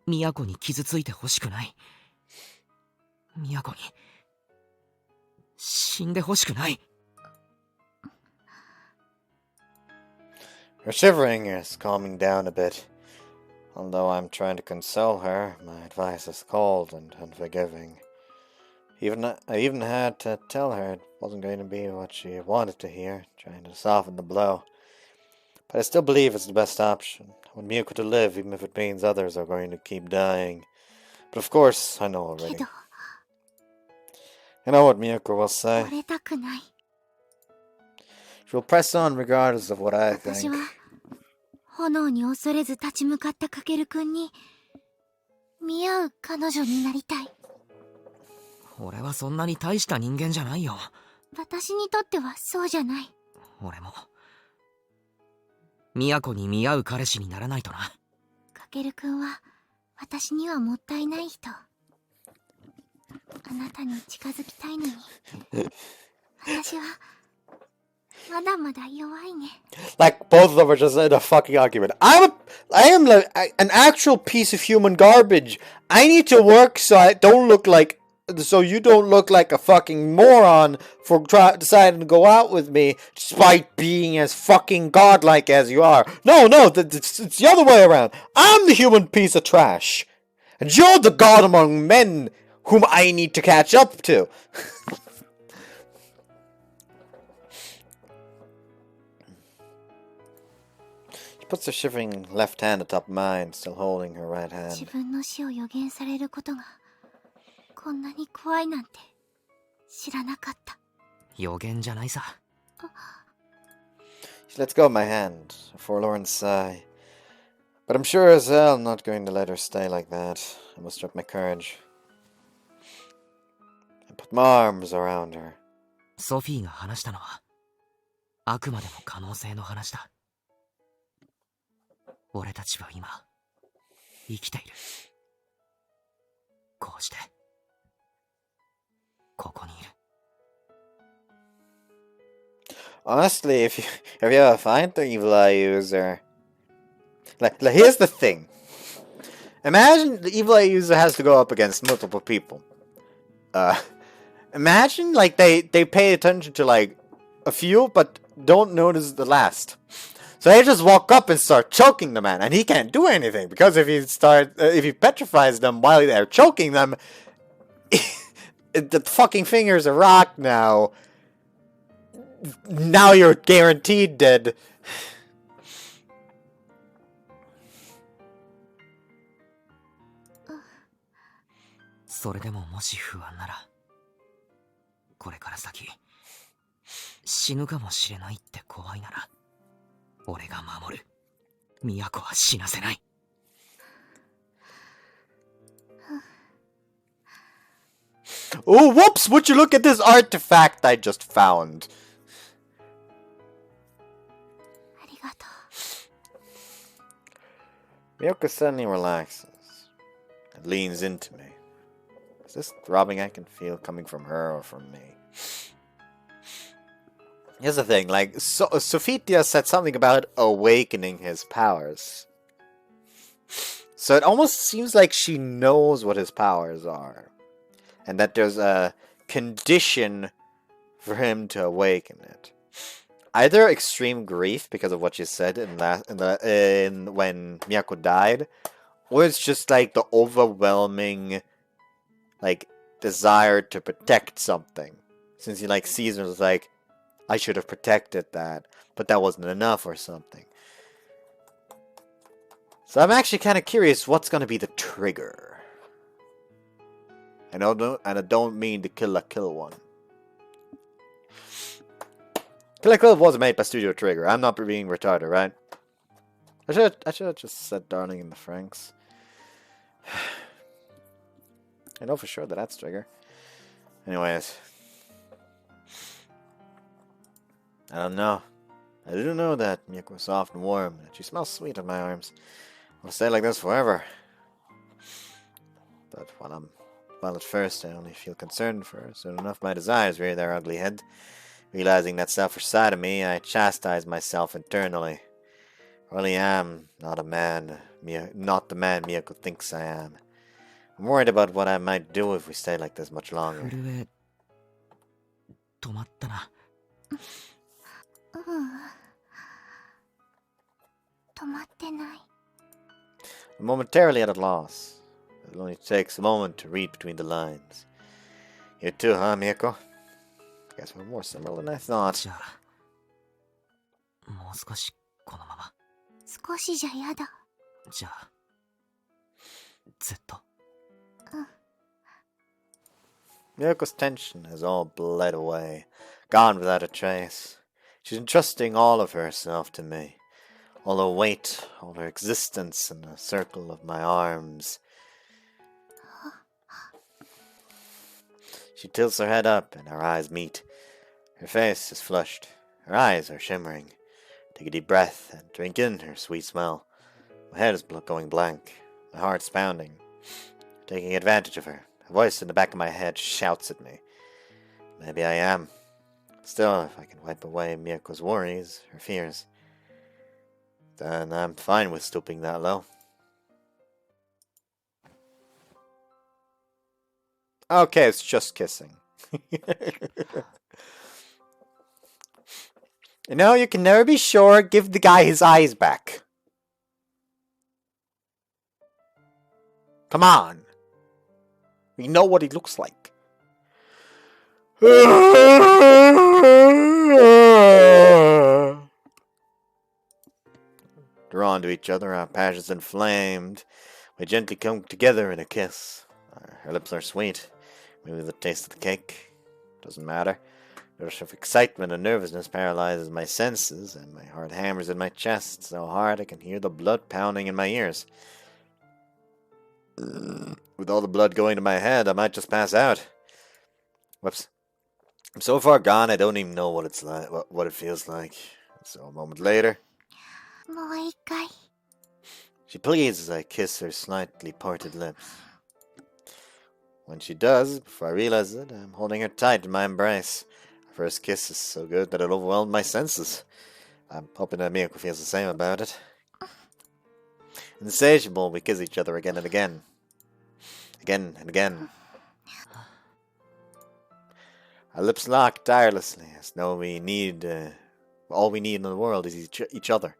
都に傷ついてほしくない。都に、死んでほしくない。Her shivering is calming down a bit. Although I'm trying to console her, my advice is cold and unforgiving. I even had to tell her it wasn't going to be what she wanted to hear, trying to soften the blow. But I still believe it's the best option. I want Miyako to live, even if it means others are going to keep dying. But of course, I know already. けど、 I know what Miyako will say. 折れたくない。 She will press on regardless of what I 私 think. は炎に恐れず立ち向かったかけるくんに見合う彼女になりたい。俺はそんなに大した人間じゃないよ。私にとってはそうじゃない。俺も。都に見合う彼氏にならないとな。かけるくんは私にはもったいない人。あなたに近づきたいのに私はまだまだ弱いね。 Like, both of them are just in a fucking argument. I am like an actual piece of human garbage. I need to work so you don't look like a fucking moron for deciding to go out with me despite being as fucking godlike as you are. No, it's the other way around. I'm the human piece of trash. And you're the god among men whom I need to catch up to. She puts her shivering left hand atop mine, still holding her right 自 hand. 分の死を予言されることがこんなに怖いなんて知らなかった。予言じゃないさ。She lets go of my hand, a forlorn sigh. But I'm sure as hell I'm not going to let her stay like that. I must up my courage. I put my arms around her. ソフィーが話したのは、あくまでも可能性の話だ。俺たちは今、生きている。こうして、ここにいる。Honestly, if you ever find the evil eye user, like here's the thing. Imagine the evil eye user has to go up against multiple people. Imagine like they pay attention to like a few, but don't notice the last. So they just walk up and start choking the man, and he can't do anything because if he petrifies them while they're choking them, the fucking finger's a rock now. Now you're guaranteed dead. それでももし不安なら、これから先死ぬかもしれないって怖いなら、俺が守る。都は死なせない。Oh, whoops! Would you look at this artifact I just found? ありがとう。 Miyako suddenly relaxes and leans into me. Is this throbbing I can feel coming from her or from me? Here's the thing, like, Sophitia said something about awakening his powers. So it almost seems like she knows what his powers are. And that there's a condition for him to awaken it. Either extreme grief because of what she said in when Miyako died, or it's just like the overwhelming, like, desire to protect something. Since he like sees it as like, I should have protected that, but that wasn't enough or something. So I'm actually kind of curious what's going to be the trigger. And I don't mean the Kill la Kill one. Kill la Kill was made by Studio Trigger. I'm not being retarded, right? I should have just said Darling in the Franxx. I know for sure that that's Trigger. Anyways. I don't know. I didn't know that Miyako was soft and warm, and she smells sweet in my arms. I'll stay like this forever. But while at first I only feel concerned for her, soon enough my desires rear their ugly head. Realizing that selfish side of me, I chastise myself internally. I really am not the man Miyako thinks I am. I'm worried about what I might do if we stay like this much longer. 震え止まったな。止まってない。 I'm momentarily at a loss. It only takes a moment to read between the lines. You too, huh, Miyako? Guess we're more similar than I thought. じゃあもう少しこのまま。少しじゃやだ。じゃあずっと。Miyako's tension has all bled away, gone without a trace. She's entrusting all of herself to me. All her weight, all her existence in the circle of my arms. She tilts her head up and our eyes meet. Her face is flushed. Her eyes are shimmering. Take a deep breath and drink in her sweet smell. My head is going blank. My heart's pounding. Taking advantage of her. A voice in the back of my head shouts at me. Maybe I am. Still, if I can wipe away Miyako's worries, her fears, then I'm fine with stooping that low. Okay, it's just kissing. You know, you can never be sure. Give the guy his eyes back. Come on. We know what he looks like. Drawn to each other, our passions inflamed. We gently come together in a kiss. Her lips are sweet. Maybe the taste of the cake. Doesn't matter. The rush of excitement and nervousness paralyzes my senses, and my heart hammers in my chest so hard I can hear the blood pounding in my ears. With all the blood going to my head, I might just pass out. Whoops. I'm so far gone, I don't even know what it's like, what it feels like. So a moment later, もう一回。 she pleads as I kiss her slightly parted lips. When she does, before I realize it, I'm holding her tight in my embrace. Our first kiss is so good that it overwhelmed my senses. I'm hoping that Miyako feels the same about it. Insatiable, we kiss each other again and again. Again and again. Our lips lock tirelessly, as though we need... all we need in the world is each other.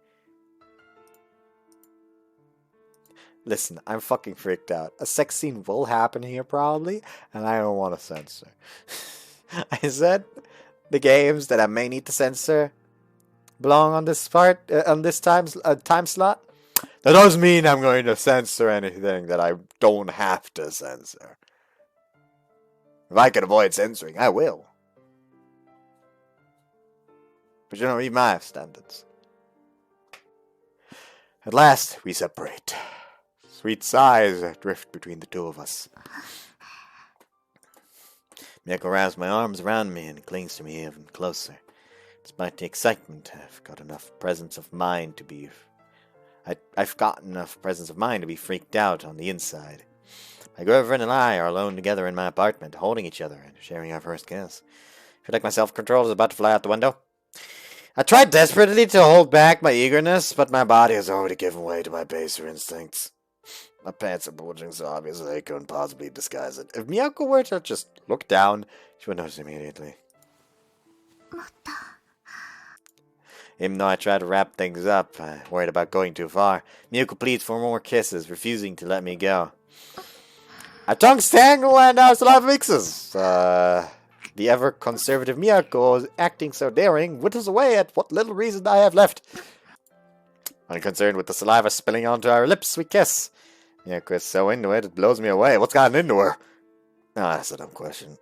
Listen, I'm fucking freaked out. A sex scene will happen here probably, and I don't want to censor. I said the games that I may need to censor belong on this part, on this time slot. That doesn't mean I'm going to censor anything that I don't have to censor. If I can avoid censoring, I will. But you know, even I have standards. At last, we separate. Sweet sighs drift between the two of us. Miyako wraps my arms around me and clings to me even closer. Despite the excitement, I've got enough presence of mind to be... I've got enough presence of mind to be freaked out on the inside. My girlfriend and I are alone together in my apartment, holding each other and sharing our first kiss. I feel like my self-control is about to fly out the window. I tried desperately to hold back my eagerness, but my body has already given way to my baser instincts. My pants are bulging so obviously I couldn't possibly disguise it. If Miyako were to just look down, she would notice immediately. Even though I try to wrap things up, I'm worried about going too far. Miyako pleads for more kisses, refusing to let me go. Our tongues tangle and our saliva mixes. The ever-conservative Miyako, acting so daring, whittles away at what little reason I have left. Unconcerned with the saliva spilling onto our lips, we kiss. Miyako is so into it, it blows me away. What's gotten into her? That's a dumb question.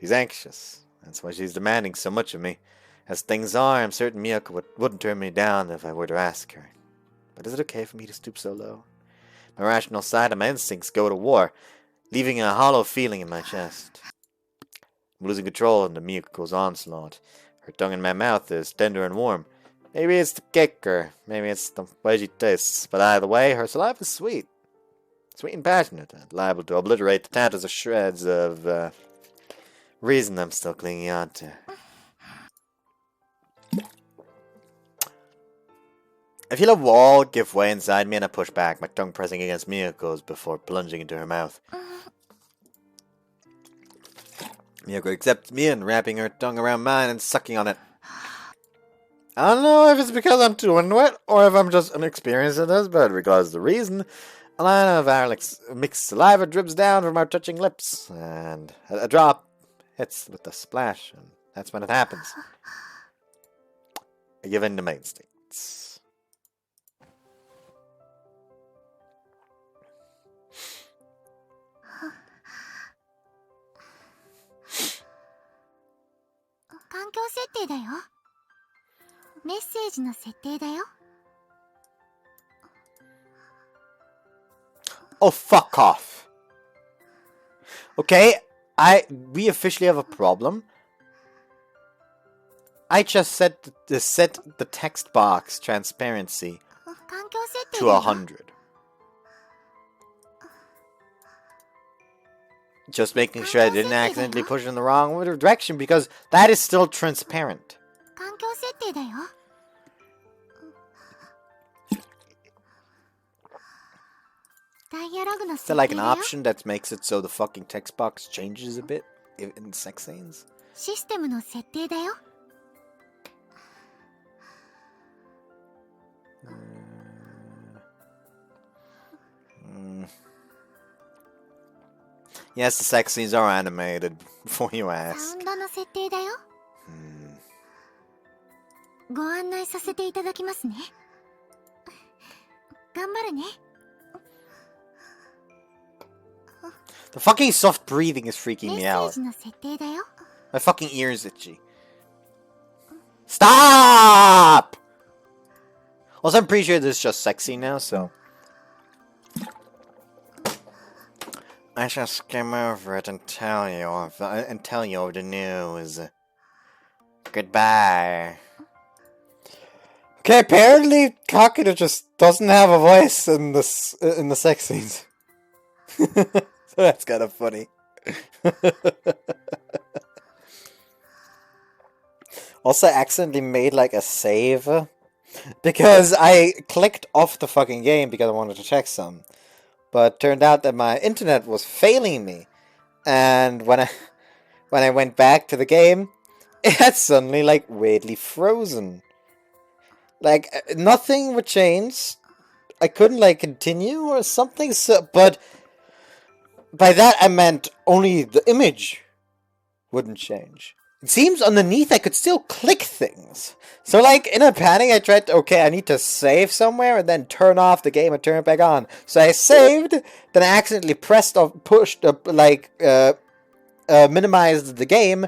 She's anxious. That's why she's demanding so much of me. As things are, I'm certain Miyako wouldn't turn me down if I were to ask her. But is it okay for me to stoop so low? My rational side and my instincts go to war, leaving a hollow feeling in my chest. I'm losing control under Miyako's onslaught. Her tongue in my mouth is tender and warm. Maybe it's the kick, or maybe it's the way she tastes. But either way, her saliva is sweet. Sweet and passionate, and liable to obliterate the tatters of shreds of reason I'm still clinging on to. I feel a wall give way inside me and I push back, my tongue pressing against Miyako's before plunging into her mouth. Miyako accepts me and wrapping her tongue around mine and sucking on it. I don't know if it's because I'm too into it or if I'm just inexperienced in this, but regardless of the reason, a line of our mixed saliva drips down from our touching lips, and a drop hits with a splash, and that's when it happens. I give in to my instincts. Oh, fuck off. Okay, we officially have a problem. I just set the text box transparency to 100. Just making sure I didn't accidentally push in the wrong direction because that is still transparent. Is there like an option that makes it so the fucking text box changes a bit in sex scenes? Yes, the sex scenes are animated, before you ask. The fucking soft breathing is freaking me out. My fucking ears itchy. Stop! Also, I'm pretty sure this is just sexy now, so... I shall skim over it and tell you of the news. Goodbye. Okay, apparently Kakita just doesn't have a voice in the sex scenes. So that's kind of funny. Also, I accidentally made like a save because I clicked off the fucking game because I wanted to check some. But turned out that my internet was failing me, and when I went back to the game, it had suddenly like weirdly frozen. Like nothing would change I couldn't like continue or something. So, but by that I meant only the image wouldn't change. It seems underneath I could still click things. So like in a panic I tried to, okay, I need to save somewhere and then turn off the game and turn it back on. So I saved, then I accidentally pressed or pushed minimized the game,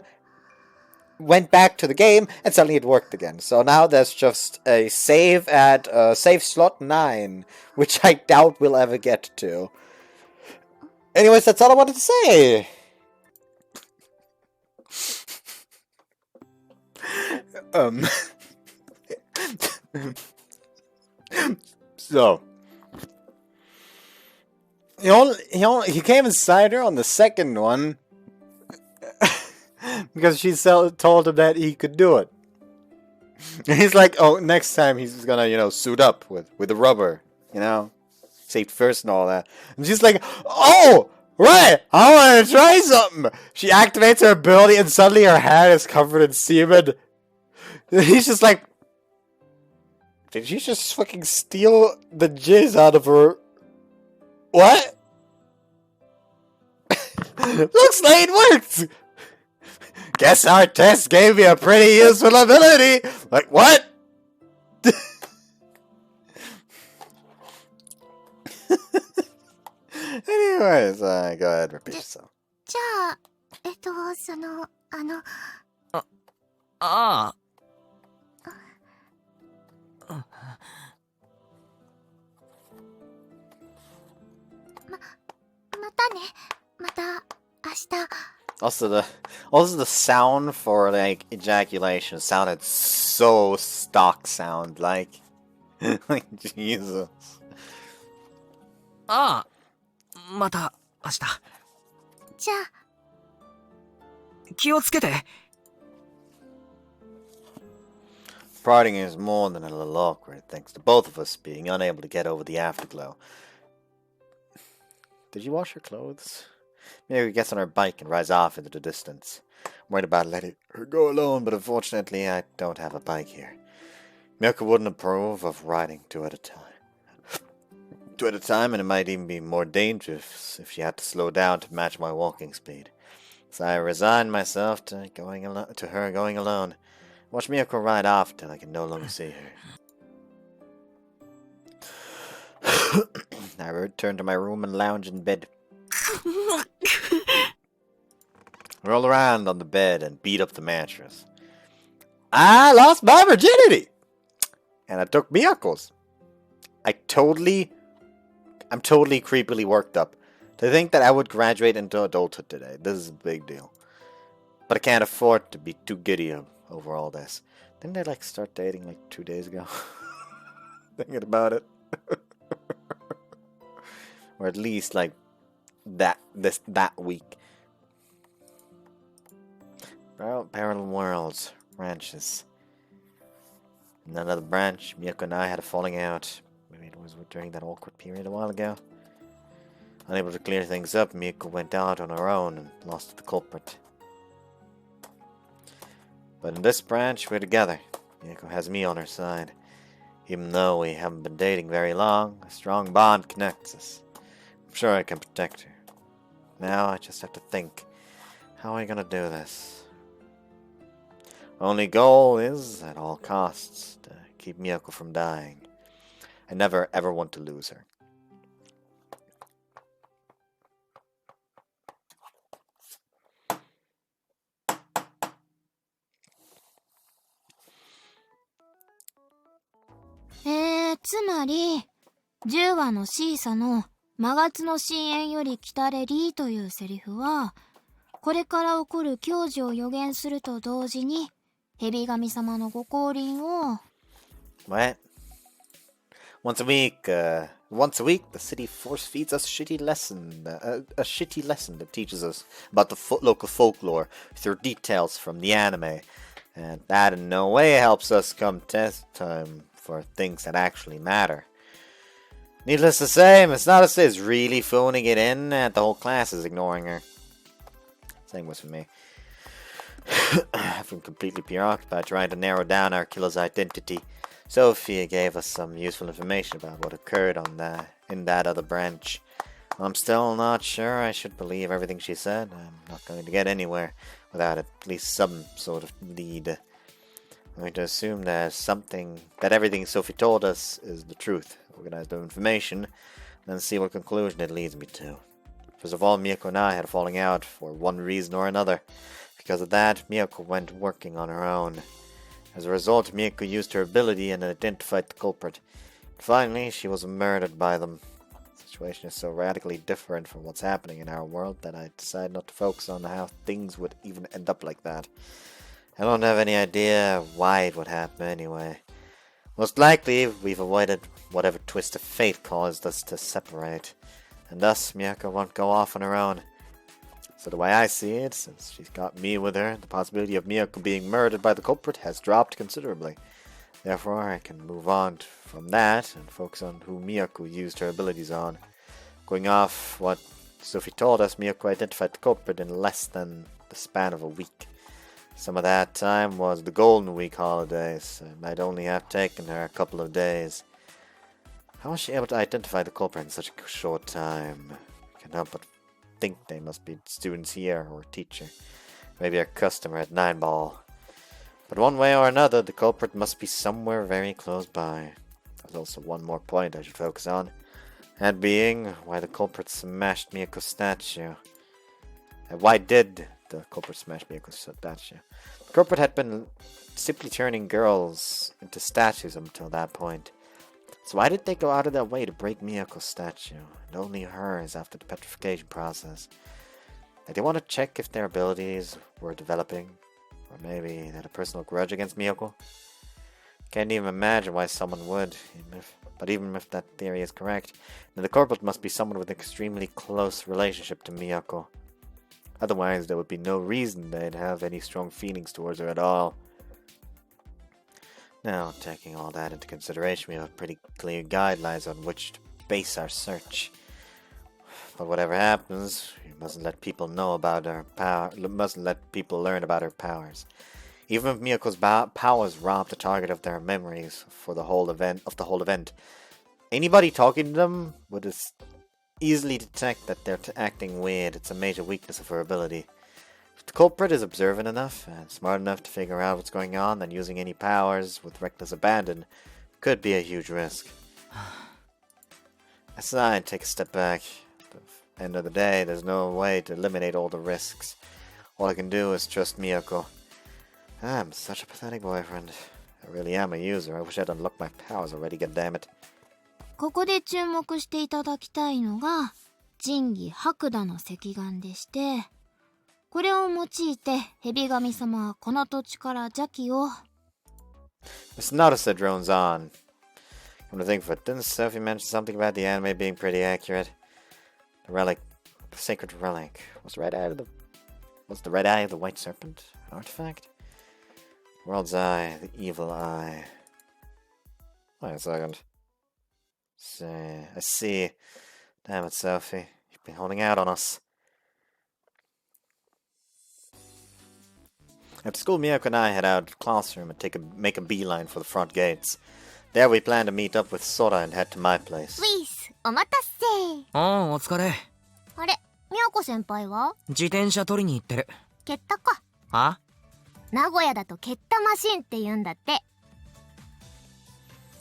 went back to the game, and suddenly it worked again. So now there's just a save at save slot 9, which I doubt we'll ever get to. Anyways, that's all I wanted to say. So he came inside her on the second one because she told him that he could do it. And he's like, oh, next time he's gonna, suit up with the rubber, safety first and all that. And she's like, oh, right, I want to try something. She activates her ability and suddenly her hand is covered in semen. And he's just like, did you just fucking steal the jizz out of her? What? Looks like it worked. Guess our test gave me a pretty useful ability. Like, what? Anyways, go ahead, repeat yourself. じゃあ、ああ。またね。また、明日。Also the sound for like ejaculation sounded so stock sound like Jesus. ああ。また明日。じゃあ。気をつけて。Parting is more than a little awkward, thanks to both of us being unable to get over the afterglow. Did you wash your clothes? Mary gets on her bike and rides off into the distance. I'm worried about letting her go alone, but unfortunately I don't have a bike here. Miyako wouldn't approve of riding two at a time. Two at a time, and it might even be more dangerous if she had to slow down to match my walking speed. So I resigned myself to her going alone. Watch Miyako ride off till I can no longer see her. I returned to my room and lounged in bed. Roll around on the bed and beat up the mattress. I lost my virginity! And I took Miyako's. I'm totally creepily worked up. To think that I would graduate into adulthood today. This is a big deal. But I can't afford to be too giddy over all this. Didn't I start dating 2 days ago? Thinking about it. Or at least that week. Parallel worlds, branches. In another branch, Miyako and I had a falling out. Maybe it was during that awkward period a while ago. Unable to clear things up, Miyako went out on her own and lost the culprit. But in this branch, we're together. Miyako has me on her side. Even though we haven't been dating very long, a strong bond connects us. I'm sure I can protect her. Now I just have to think, how are we gonna do this? Only goal is, at all costs, to keep Miyako from dying. I never ever want to lose her.「つまり10話のシーサの魔月の深淵より来たれりというセリフは、これから起こる凶事を予言すると同時に蛇神様のご降臨を。What? Once a week, the city force feeds us a shitty lesson that teaches us about the local folklore through details from the anime, and that in no way helps us come test time for things that actually matter. Needless to say, Miss Nodose is really phoning it in, and the whole class is ignoring her. Same was for me. I've been completely preoccupied trying to narrow down our killer's identity. Sophia gave us some useful information about what occurred in that other branch. I'm still not sure I should believe everything she said. I'm not going to get anywhere without at least some sort of lead. I'm going to assume that everything Sophie told us is the truth, organize the information, then see what conclusion it leads me to. First of all, Miyako and I had a falling out for one reason or another. Because of that, Miyako went working on her own. As a result, Miyako used her ability and identified the culprit. Finally, she was murdered by them. The situation is so radically different from what's happening in our world that I decided not to focus on how things would even end up like that. I don't have any idea why it would happen anyway. Most likely, we've avoided whatever twist of fate caused us to separate, and thus Miyako won't go off on her own. So the way I see it, since she's got me with her, the possibility of Miyako being murdered by the culprit has dropped considerably. Therefore, I can move on from that and focus on who Miyako used her abilities on. Going off what Sophie told us, Miyako identified the culprit in less than the span of a week. Some of that time was the Golden Week holidays, so it might only have taken her a couple of days. How was she able to identify the culprit in such a short time? I can't help but think they must be students here or a teacher. Maybe a customer at Nine Ball. But one way or another, the culprit must be somewhere very close by. There's also one more point I should focus on. That being, why the culprit smashed Miyako's statue. And why did the culprit smash Miyako's statue? The culprit had been simply turning girls into statues until that point. So why did they go out of their way to break Miyako's statue, and only hers after the petrification process? Did they want to check if their abilities were developing? Or maybe they had a personal grudge against Miyako? Can't even imagine why someone would, but even if that theory is correct, then the culprit must be someone with an extremely close relationship to Miyako. Otherwise, there would be no reason they'd have any strong feelings towards her at all. Now, taking all that into consideration, we have pretty clear guidelines on which to base our search. But whatever happens, we mustn't let people know about her power. Mustn't let people learn about her powers. Even if Miyako's powers rob the target of their memories for the whole event, anybody talking to them would easily detect that they're acting weird. It's a major weakness of her ability. If the culprit is observant enough and smart enough to figure out what's going on, then using any powers with reckless abandon could be a huge risk. I sigh and take a step back. At the end of the day, there's no way to eliminate all the risks. All I can do is trust Miyako. I'm such a pathetic boyfriend. I really am a user. I wish I'd unlocked my powers already, goddammit. ここで注目していただきたいのが神器白蛇の石岩でして、これを用いて蛇神様はこの土地から邪気を It's not a said drones on. Come to think of it, didn't Sophie mention something about the anime being pretty accurate? The relic, the sacred relic, was the red eye of the white serpent an artifact? World's eye, the evil eye. Wait a second. I see. Damn it, Sophie. You've been holding out on us. At school, Miyako and I head out of the classroom and make a beeline for the front gates. There we plan to meet up with Sora and head to my place. ウィス、お待たせ。ああ、お疲れ。あれ、みやこ先輩は自転車取りに行ってる。ケッタか。は？名古屋だとケッタマシンって言うんだって。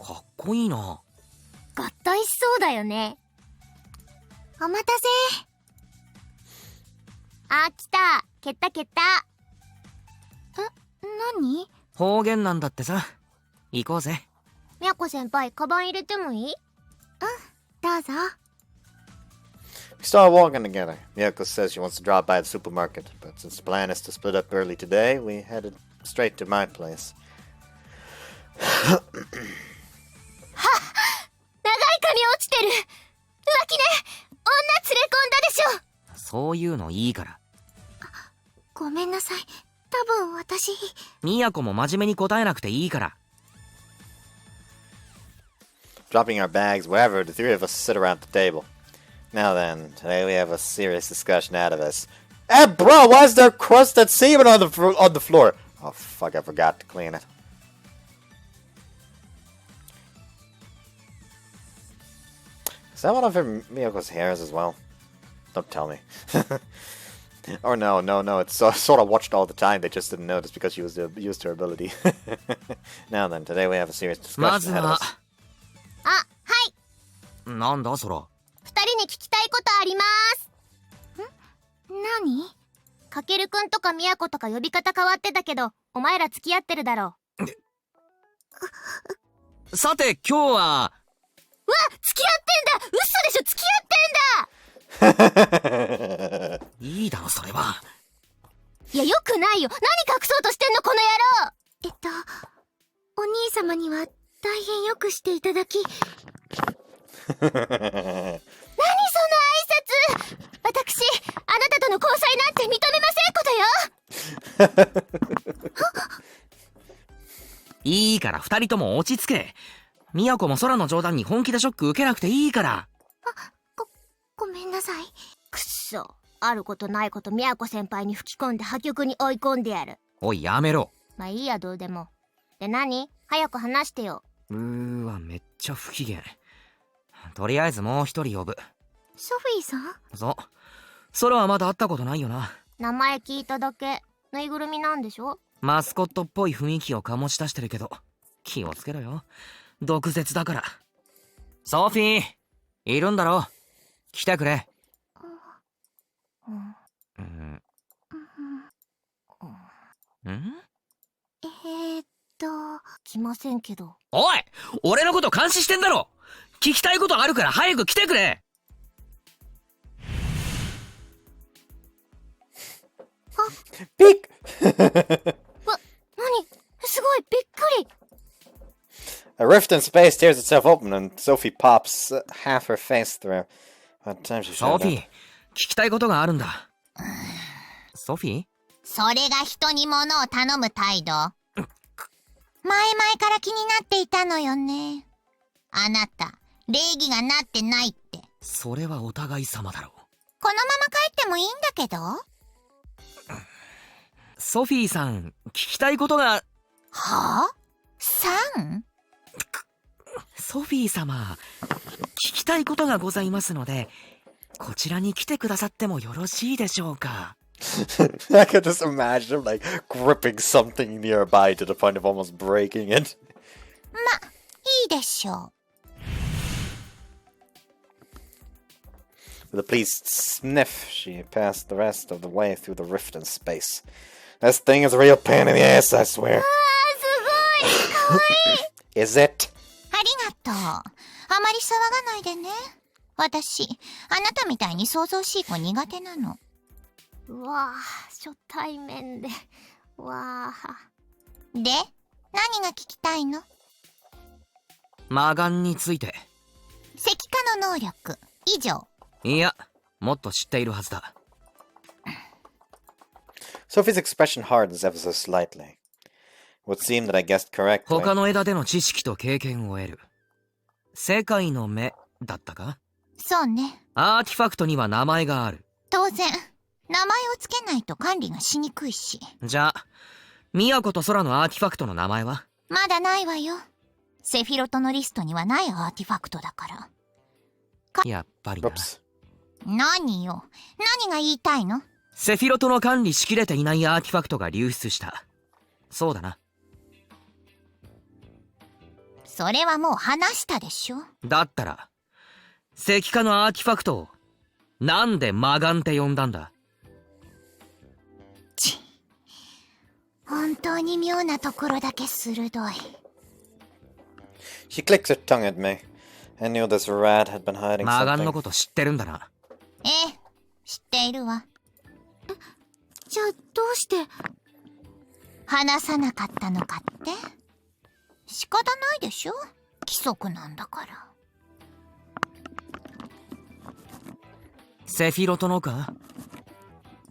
かっこいいな。合体しそうだよね。お待たせ。あ、来た。ケッタケッタ。何？方言なんだってさ。行こうぜ。みやこ先輩、カバン入れてもいい？どうぞ。We start walking together. Miyako says she wants to drop by the supermarket, but since the plan is to split up early today, we headed straight to my place. 長い髪落ちてる。浮気ね。女連れ込んだでしょ。そういうのいいから。ごめんなさい。多分私。みやこも真面目に答えなくていいから。Dropping our bags wherever, the three of us sit around the table. Now then, today we have a serious discussion out of us. Hey, bro, why is there crusted semen on the floor? Oh, fuck, I forgot to clean it. Is that one of Miyoko's hairs as well? Don't tell me. Or no. It's sort of watched all the time. They just didn't notice because she used her ability. Now then, today we have a serious ま discussion ず ahead of は us. あ、はい。なんだそら。二人に聞きたいことあります。何？かけるくんとかみやことか呼び方変わってたけど、お前ら付き合ってるだろう。さて今日は。うわ、付き合ってんだ。嘘でしょ、付き合ってんだ。いいだろそれは。いや、よくないよ。何隠そうとしてんのこの野郎。お兄様には大変よくしていただき。何その挨拶。私、あなたとの交際なんて認めませんことよ。いいから二人とも落ち着け。みやこも空の冗談に本気でショック受けなくていいから。ごめんなさい。くっそ、あることないことみやこ先輩に吹き込んで破局に追い込んでやる。おいやめろ。まあいいや、どうでも。で、何？早く話してよ。わめっちゃ不機嫌。とりあえずもう一人呼ぶ。ソフィーさん？そう。空はまだ会ったことないよな。名前聞いただけ。ぬいぐるみなんでしょ？マスコットっぽい雰囲気を醸し出してるけど気をつけろよ。毒舌だから。ソフィーいるんだろ。来てくれ。来ませんけど。おい俺のこと監視してんだろ。聞きたいことあるから早く来てくれ。ビッグ何すごいびっくり。 A rift in space tears itself open and Sophie pops half her face through. What time she ソ showed フィー up. 聞きたいことがあるんだ。ソフィーそれが人に物を頼む態度？前々から気になっていたのよね。あなた、礼儀がなってないって。それはお互い様だろう。このまま帰ってもいいんだけど。ソフィーさん聞きたいことが。はあ？さん？ソフィー様聞きたいことがございますのでこちらに来てくださってもよろしいでしょうか。I could just imagine him like gripping something nearby to the point of almost breaking it. ま、いいでしょう。 With a pleased sniff, she passed the rest of the way through the rift in space. This thing is a real pain in the ass, I swear. すごいかわいい。 Is it? ありがとう。あまり騒がないでね。私、あなたみたいに想像しい子苦手なの。うわぁ、初対面で。わぁ。で、何が聞きたいの？魔眼について。石化の能力、以上。いや、もっと知っているはずだ。Sophie's expression hardens ever so slightly. It would seem that I guessed correctly. 他の枝での知識と経験を得る。世界の目だったか？そうね。アーティファクトには名前がある。当然。名前をつけないと管理がしにくいし。じゃあ、ミヤコと空のアーティファクトの名前は？まだないわよ。セフィロトのリストにはないアーティファクトだから。やっぱりな。Oops. 何よ。何が言いたいの？セフィロトの管理しきれていないアーティファクトが流出した。そうだな。それはもう話したでしょ。だったら、石化のアーティファクトを、なんで魔眼って呼んだんだ？本当に妙なところだけ鋭い。She clicked her tongue at me. I knew this rat had been hiding 魔眼の something. こと知ってるんだな。ええ、知っているわ。じゃあどうして話さなかったのかって？仕方ないでしょ。規則なんだから。セフィロトのか？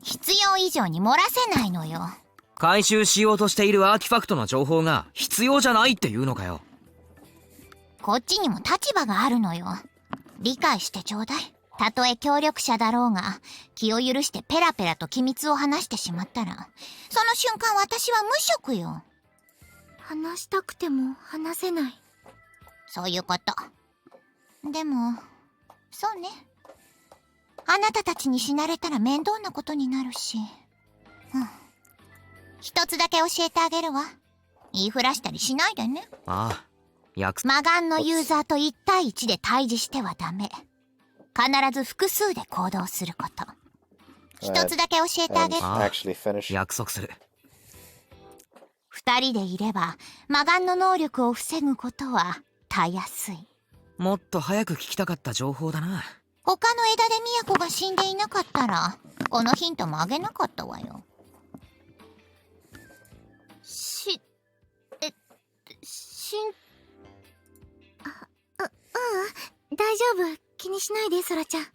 必要以上に漏らせないのよ。回収しようとしているアーティファクトの情報が必要じゃないっていうのかよ。こっちにも立場があるのよ。理解してちょうだい。たとえ協力者だろうが、気を許してペラペラと機密を話してしまったら、その瞬間私は無職よ。話したくても話せない。そういうこと。でも、そうね。あなたたちに死なれたら面倒なことになるし。うん。一つだけ教えてあげるわ。言いふらしたりしないでね。ああ、魔眼のユーザーと1対1で対峙してはダメ。必ず複数で行動すること。一つだけ教えてあげる。約束する。2人でいれば魔眼の能力を防ぐことはたやすい。もっと早く聞きたかった情報だな。他の枝で都が死んでいなかったらこのヒントもあげなかったわよ。大丈夫、気にしないで、ソラちゃん。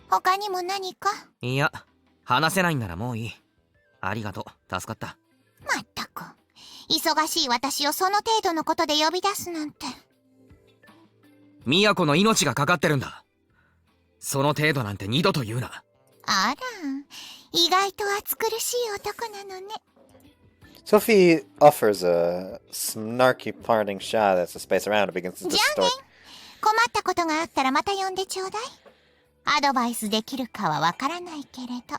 他にも何か？いや、話せないんならもういい。ありがとう、助かった。まったく、忙しい私をその程度のことで呼び出すなんて。都の命がかかってるんだ。その程度なんて二度と言うな。あら、意外と暑苦しい男なのね。Sophie offers a snarky parting shot as the space around it begins to distort. じゃあね、困ったことがあったらまた呼んでちょうだい。アドバイスできるかはわからないけれど。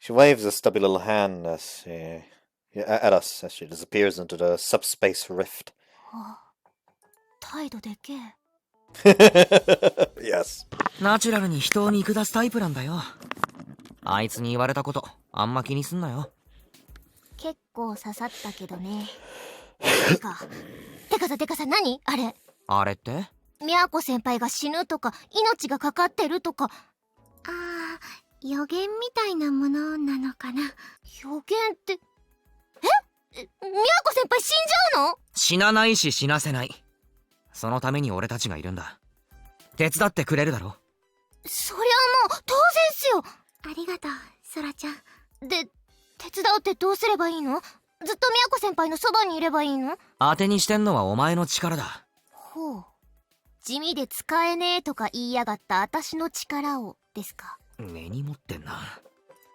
She waves a stubby little hand at us as she disappears into the subspace rift. 態度でけえ。Yes. ナチュラルに人を見下すタイプなんだよ。あいつに言われたことあんま気にすんなよ。結構刺さったけどね。てかさ、何あれ。あれって？都先輩が死ぬとか命がかかってるとか。予言みたいなものなのかな。予言って都先輩死んじゃうの？死なないし死なせない。そのために俺たちがいるんだ。手伝ってくれるだろ。そりゃもう当然っすよ。ありがとう、ソラちゃん。で、手伝うってどうすればいいの？ずっと都先輩のそばにいればいいの？当てにしてんのはお前の力だ。ほう。地味で使えねえとか言いやがった私の力をですか？根に持ってんな。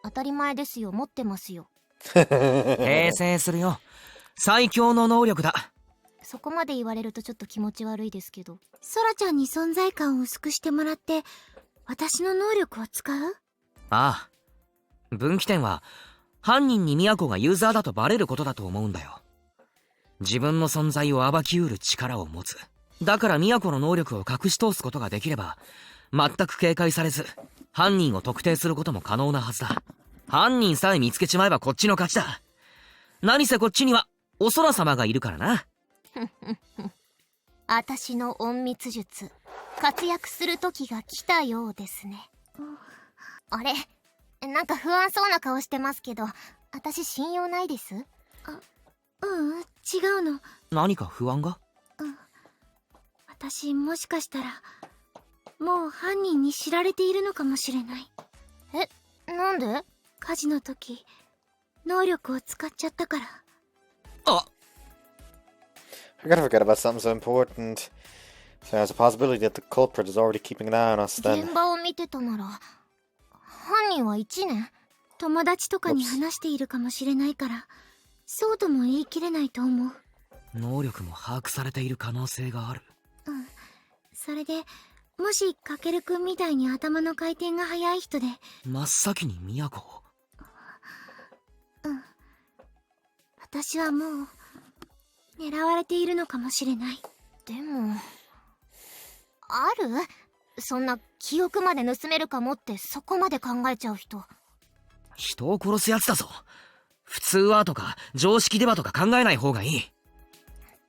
当たり前ですよ、持ってますよ。訂正するよ。最強の能力だ。そこまで言われるとちょっと気持ち悪いですけど。ソラちゃんに存在感を薄くしてもらって私の能力を使う？ああ。分岐点は犯人に都がユーザーだとバレることだと思うんだよ。自分の存在を暴きうる力を持つ。だから都の能力を隠し通すことができれば全く警戒されず犯人を特定することも可能なはずだ。犯人さえ見つけちまえばこっちの勝ちだ。何せこっちにはお空様がいるからな。私の隠密術活躍する時が来たようですね。あれ、なんか不安そうな顔してますけど、私信用ないです？違うの。何か不安が？私もしかしたらもう犯人に知られているのかもしれない。なんで？火事の時能力を使っちゃったから。あ、I gotta forget about something so important. So there's a possibility that the culprit is already keeping an eye on us then. 現場を見てたなら犯人は1年友達とかに話しているかもしれないからそうとも言い切れないと思う。能力も把握されている可能性がある。それでもしカケルくんみたいに頭の回転が速い人で真っ先に都を。私はもう狙われているのかもしれない。でもある？そんな記憶まで盗めるかもってそこまで考えちゃう人。人を殺すやつだぞ。普通はとか常識ではとか考えない方がいい。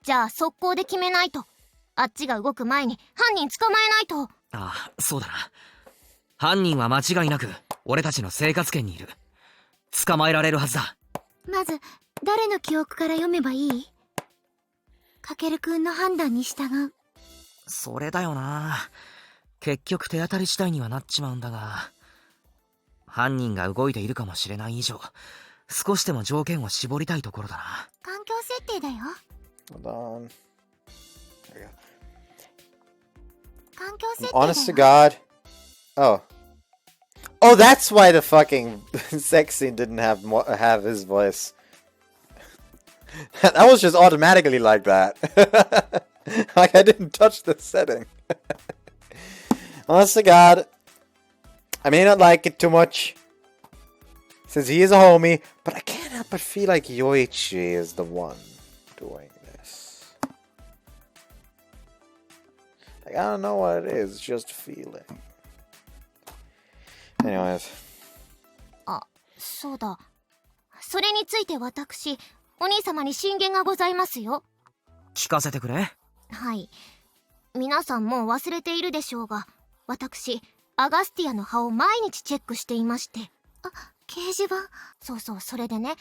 じゃあ速攻で決めないと。あっちが動く前に犯人捕まえないと。ああ、そうだな。犯人は間違いなく俺たちの生活圏にいる。捕まえられるはずだ。まず誰の記憶から読めばいい？カケルくんの判断に従う。それだよな。結局手当たり次第にはなっちまうんだが、犯人が動いているかもしれない以上少しでも条件を絞りたいところだな。環境設定だよ。Hold on. There we go. 環境設定だよ。 Honest to God. Oh. Oh, that's why the fucking sex scene didn't have his voice. That was just automatically like that. Like I didn't touch the setting. Honest to God, I may not like it too much, since he is a homie, but I can't help but feel like Yoichi is the one doing this. Like, I don't know what it is, it's just a feeling. Anyways. あ、そうだ。それについて私、お兄様に進言がございますよ。聞かせてくれ。はい。皆さんもう忘れているでしょうが、私、アガスティアの葉を毎日チェックしていまして。あ、掲示板？そうそう、それでね、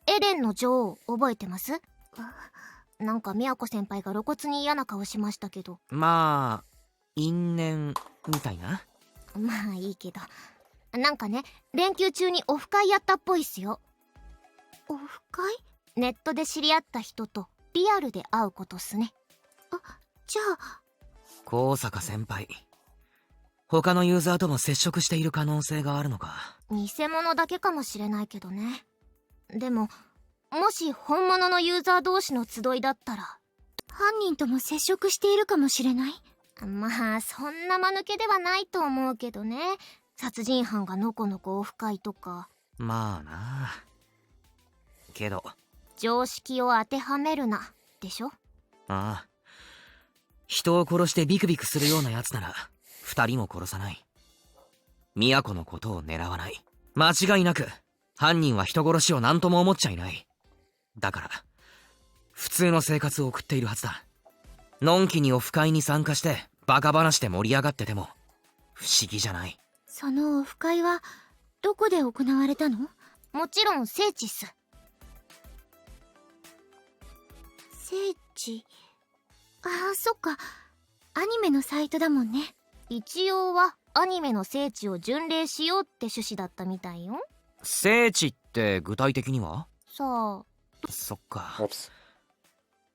エレンの女王覚えてます？なんか宮子先輩が露骨に嫌な顔しましたけど。まあ、因縁みたいな。まあいいけど。なんかね、連休中にオフ会やったっぽいっすよ。オフ会？ネットで知り合った人とリアルで会うことっすね。あ、じゃあ。高坂先輩。他のユーザーとも接触している可能性があるのか。偽物だけかもしれないけどね。でも、もし本物のユーザー同士の集いだったら、犯人とも接触しているかもしれない？まあ、そんな間抜けではないと思うけどね。殺人犯がのこのこオフ会とか。まあな。けど。常識を当てはめるな、でしょ？ああ。人を殺してビクビクするようなやつなら、二人も殺さない。都のことを狙わない。間違いなく、犯人は人殺しを何とも思っちゃいない。だから、普通の生活を送っているはずだ。のんきにオフ会に参加して、バカ話で盛り上がってても、不思議じゃない。そのオフ会は、どこで行われたの？もちろん聖地っす。聖地？ああ、そっか。アニメのサイトだもんね。一応はアニメの聖地を巡礼しようって趣旨だったみたいよ。聖地って具体的には？さあ。そっか。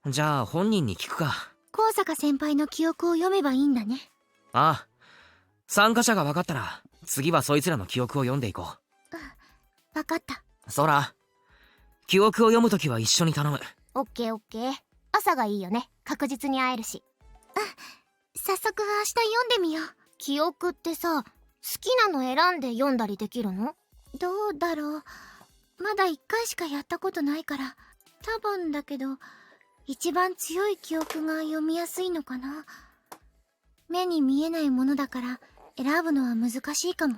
じゃあ本人に聞くか。高坂先輩の記憶を読めばいいんだね。ああ。参加者が分かったら、次はそいつらの記憶を読んでいこう。分かった。そら、記憶を読むときは一緒に頼む。オッケーオッケー。朝がいいよね。確実に会えるし。早速明日読んでみよう。記憶ってさ、好きなの選んで読んだりできるの？どうだろう。まだ1回しかやったことないから、多分だけど、一番強い記憶が読みやすいのかな。目に見えないものだから、選ぶのは難しいかも。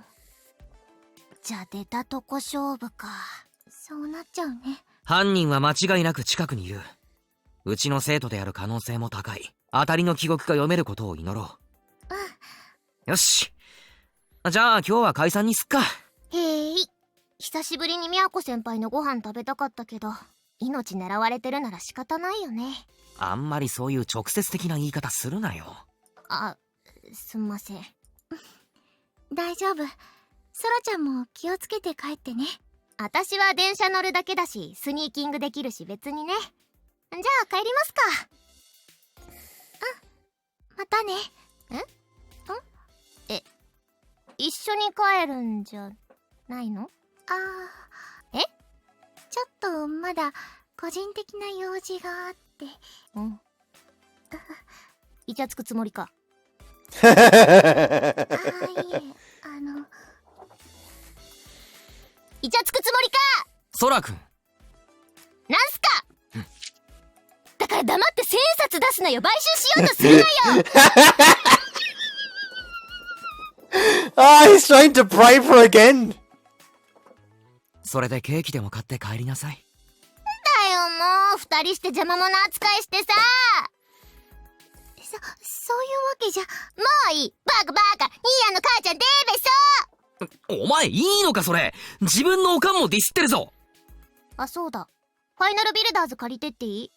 じゃあ出たとこ勝負か。そうなっちゃうね。犯人は間違いなく近くにいる。うちの生徒である可能性も高い。当たりの記憶が読めることを祈ろう。よし。じゃあ今日は解散にすっか。へい。久しぶりに宮子先輩のご飯食べたかったけど、命狙われてるなら仕方ないよね。あんまりそういう直接的な言い方するなよ。あ、すんません。大丈夫。ソラちゃんも気をつけて帰ってね。私は電車乗るだけだし、スニーキングできるし別にね。じゃあ帰りますか。またね。一緒に帰るんじゃないの？え？ちょっとまだ個人的な用事があって。イチャつくつもりか。いえ、イチャつくつもりか。ソラくん。なんすか。だから黙って千円札出すなよ。買収しようとするなよ。He's trying to bribe her again. それでケーキでも買って帰りなさい。だよもう、二人して邪魔者扱いしてさ。そういうわけじゃ。もういい。バカバカ。ニーヤの母ちゃんデーベソ。お前いいのかそれ。自分のおかんもディスってるぞ。あ、そうだ。ファイナルビルダーズ借りてっていい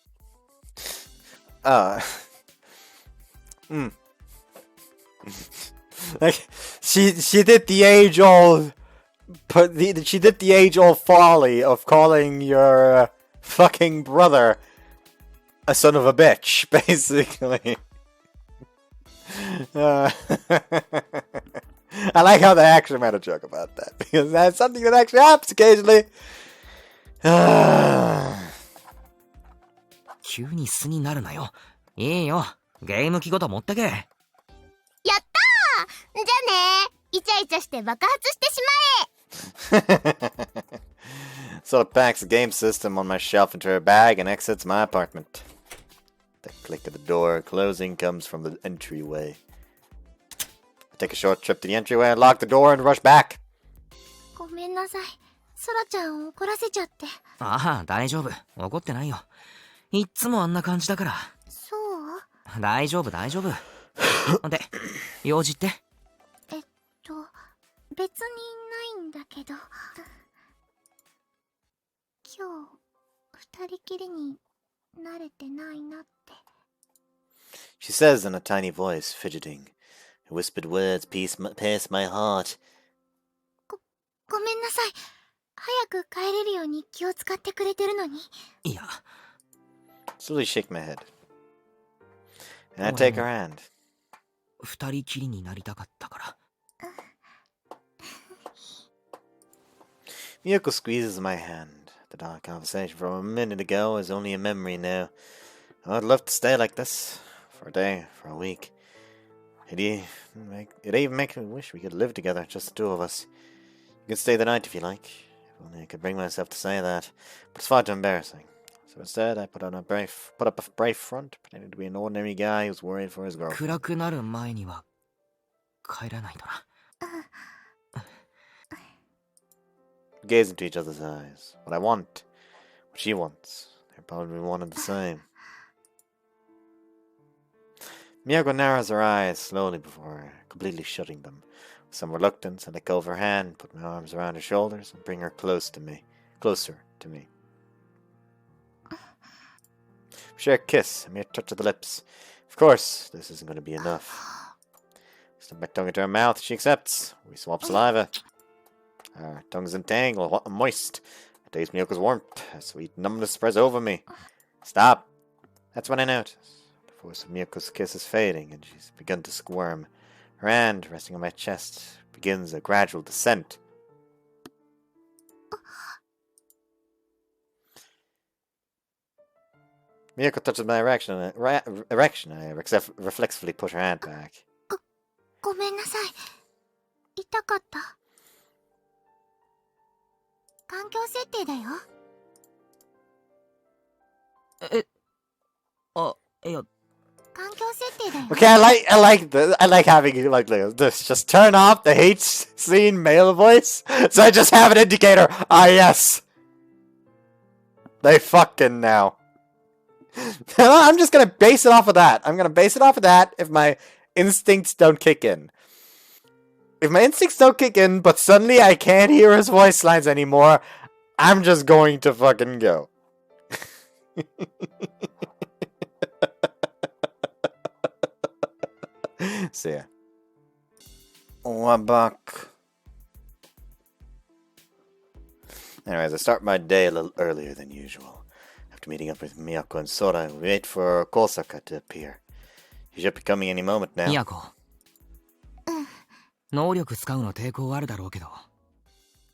？Like she did the age old she did the age old folly of calling your fucking brother a son of a bitch, basically. I like how they actually made a joke about that because that's something that actually happens occasionally. 急に素になるなよ。いいよ、ゲーム機ごと持ってけ。やったー。じゃあねー。イチャイチャして爆発してし Sort of packs the game system on my shelf into her bag and exits my apartment. The click of the door closing comes from the entryway. I take a short trip to the entryway, unlock the door, and rush back. ごめんなさい。ソラちゃん怒らせちゃって。ああ、大丈夫。怒ってないよ。いっつもあんな感じだから。そう？大丈夫、大丈夫。で、用事って？別にないんだけど。今日、二人きりに慣れてないなって。She says in a tiny voice, fidgeting. Her whispered words pierce my heart. ごめんなさい。早く帰れるように気を使ってくれてるのに。いや。Slowly shake my head. And I take her hand. 二人きりになりたかったから。Miyako squeezes my hand. The dark conversation from a minute ago is only a memory now. I'd love to stay like this. For a day, for a week. It even makes me wish we could live together, just the two of us. You can stay the night if you like. If only I could bring myself to say that. But it's far too embarrassing. So instead, I put up a brave front, pretending to be an ordinary guy who's worried for his girlfriend. 暗くなる前には帰らないとな。We gaze into each other's eyes. What I want, what she wants. They're probably one and the same. Miyako narrows her eyes slowly before completely shutting them. With some reluctance, I let go of her hand, put my arms around her shoulders, and bring her closer to me. We share a kiss, a mere touch of the lips. Of course, this isn't going to be enough. Slip my tongue into her mouth, she accepts. We swap saliva. Our tongues entangle, hot and moist. I taste Miyoko's warmth. A sweet numbness spreads over me. Stop. That's when I notice. The force of Miyoko's kiss is fading, and she's begun to squirm. Her hand, resting on my chest, begins a gradual descent. Miyako touches my erection. I reflexively push her hand back. ごめんなさい。痛かった。環境設定だよ。いや。環境設定だよ。Okay, I like having it like this. Just turn off the hate scene male voice, so I just have an indicator. Ah, yes. They fucking now. I'm just gonna base it off of that. I'm gonna base it off of that if my instincts don't kick in. If my instincts don't kick in, but suddenly I can't hear his voice lines anymore, I'm just going to fucking go. So yeah. Wabak. Anyways, I start my day a little earlier than usual. After meeting up with Miyako and Sora, we wait for Kosaka to appear. He should be coming any moment now. Miyako. 能力使うの抵抗あるだろうけど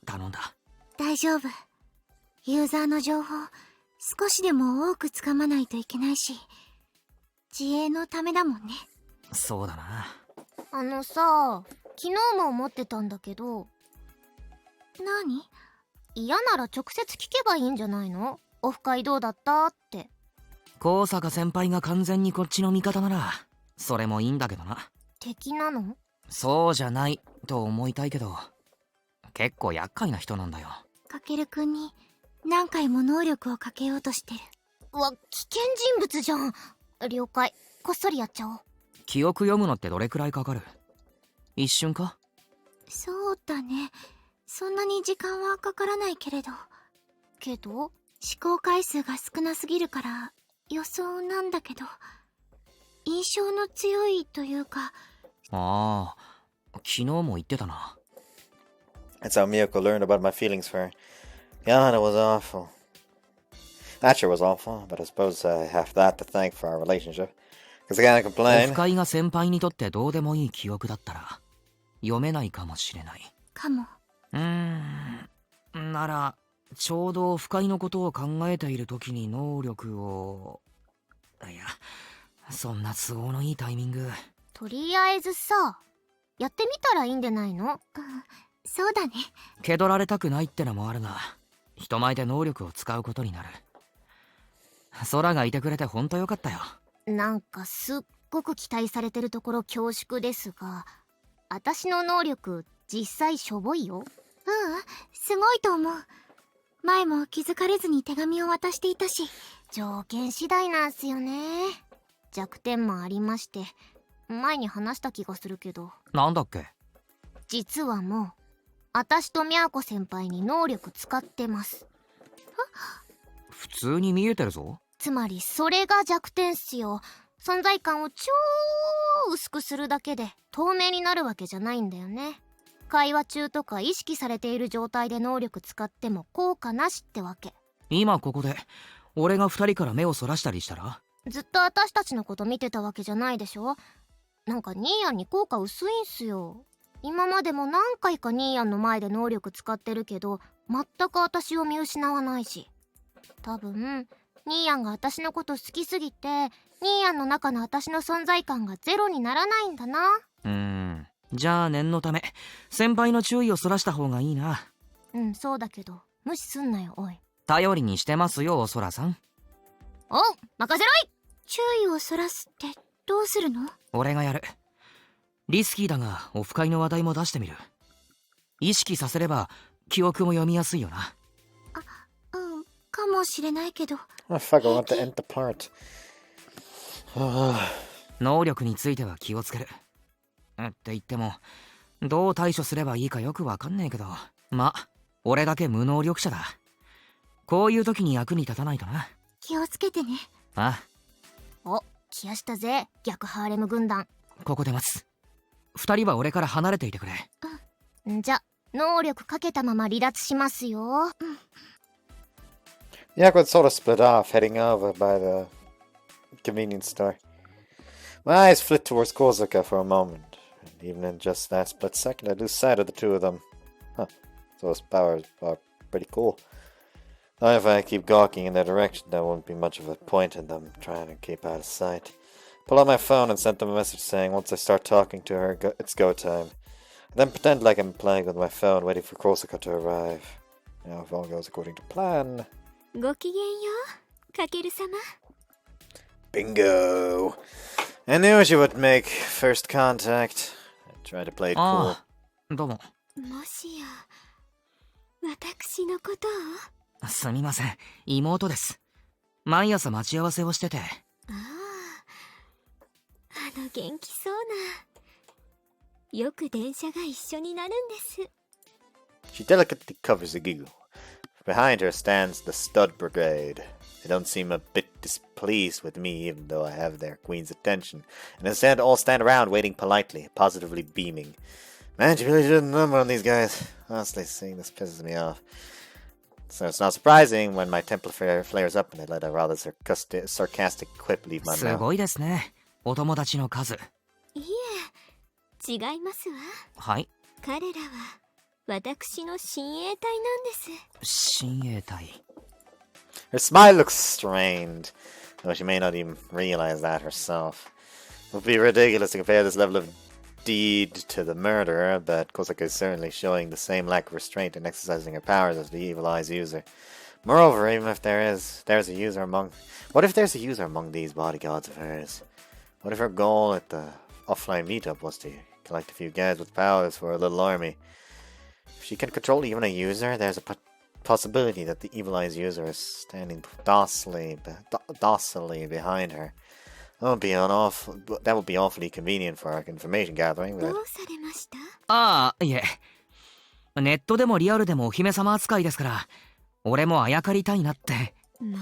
頼んだ。大丈夫。ユーザーの情報少しでも多くつかまないといけないし、自衛のためだもんね。そうだな。さ、昨日も思ってたんだけど。何？嫌なら直接聞けばいいんじゃないの？オフ会どうだったって。高坂先輩が完全にこっちの味方ならそれもいいんだけどな。敵なの？そうじゃないと思いたいけど結構厄介な人なんだよ。かけるくんに何回も能力をかけようとしてる。危険人物じゃん。了解。こっそりやっちゃおう。記憶読むのってどれくらいかかる？一瞬か？そうだね。そんなに時間はかからないけれど。思考回数が少なすぎるから予想なんだけど、印象の強いというか。ああ、昨日も言ってたな。That's how Miyako learned about my feelings for her. Yeah, that was awful. That sure was awful, but I suppose I have that to thank for our relationship. Because I can't オ complain. フ会が先輩にとってどうでもいい記憶だったら読めないかもしれない。かも。ならちょうどオフ会のことを考えている時に能力をいや、そんな都合のいいタイミング。とりあえずさ、やってみたらいいんでないの？そうだね。気取られたくないってのもあるが、人前で能力を使うことになる。空がいてくれてほんとよかったよ。なんかすっごく期待されてるところ恐縮ですが、私の能力実際しょぼいよ。すごいと思う。前も気づかれずに手紙を渡していたし。条件次第なんすよね。弱点もありまして、前に話した気がするけど。なんだっけ？実はもう私とみゃーこ先輩に能力使ってます。普通に見えてるぞ。つまりそれが弱点っすよ。存在感を超薄くするだけで透明になるわけじゃないんだよね。会話中とか意識されている状態で能力使っても効果なしってわけ。今ここで俺が2人から目をそらしたりしたら？ずっと私たちのこと見てたわけじゃないでしょ。なんかニーヤンに効果薄いんすよ。今までも何回かニーヤンの前で能力使ってるけど、全く私を見失わないし。多分ニーヤンが私のこと好きすぎて、ニーヤンの中の私の存在感がゼロにならないんだな。じゃあ念のため先輩の注意をそらした方がいいな。そうだけど無視すんなよ、おい。頼りにしてますよ、おそらさん。おう、任せろい。注意をそらすってどうするの？俺がやる。リスキーだがオフ会の話題も出してみる。意識させれば記憶も読みやすいよな。かもしれないけど。Oh fuck, I want to end the part. 能力については気をつける。って言ってもどう対処すればいいかよくわかんねえけど、ま、俺だけ無能力者だ。こういう時に役に立たないとな。気をつけてね。あ、お、来やしたぜ、逆ハーレム軍団。ここで待つ。2人は俺から離れていてくれ。じゃ、能力かけたまま離脱しますよ。Yakwould sort of split off, heading over by the convenience store. My eyes flit towards Kozuka for a moment, and even in just that split second, I lose sight of the two of them. Huh, those powers are pretty cool. Now, if I keep gawking in their direction, there won't be much of a point in them trying to keep out of sight. Pull out my phone and send them a message saying once I start talking to her, it's go time. Then pretend like I'm playing with my phone, waiting for Kozuka to arrive. Now, if all goes according to plan... ごきげんよう、かける様。 Bingo! I knew she would make first contact. I tried to play it cool. どうも。もしや、私のことを？すみません、妹です。毎朝待ち合わせをしてて。元気そうな。よく電車が一緒になるんです。 She delicately covers a giggle. Behind her stands the Stud Brigade. They don't seem a bit displeased with me, even though I have their queen's attention, and instead all stand around waiting politely, positively beaming. Man, she really did a number on these guys. Honestly, seeing this pisses me off. So it's not surprising when my temper flares up and I let a rather sarcastic quip leave my す mouth. ごいですね、お友達の数。いえ、違いますわ。はい。彼らは私の親衛隊なんです。親衛隊。 Her smile looks strained, though she may not even realize that herself. It would be ridiculous to compare this level of deed to the murderer, but Kozuka is certainly showing the same lack of restraint in exercising her powers as the Evil Eye's user. Moreover, even if there's a user among... What if there's a user among these bodyguards of hers? What if her goal at the offline meetup was to collect a few guys with powers for a little army? If she can control even a user, there's a possibility that the Evil Eye's user is standing docilely behind her. That would be awfully convenient for our information gathering. どうされました？ああ、いえ。ネットでもリアルでもお姫様扱いですから、俺もあやかりたいなって。まあ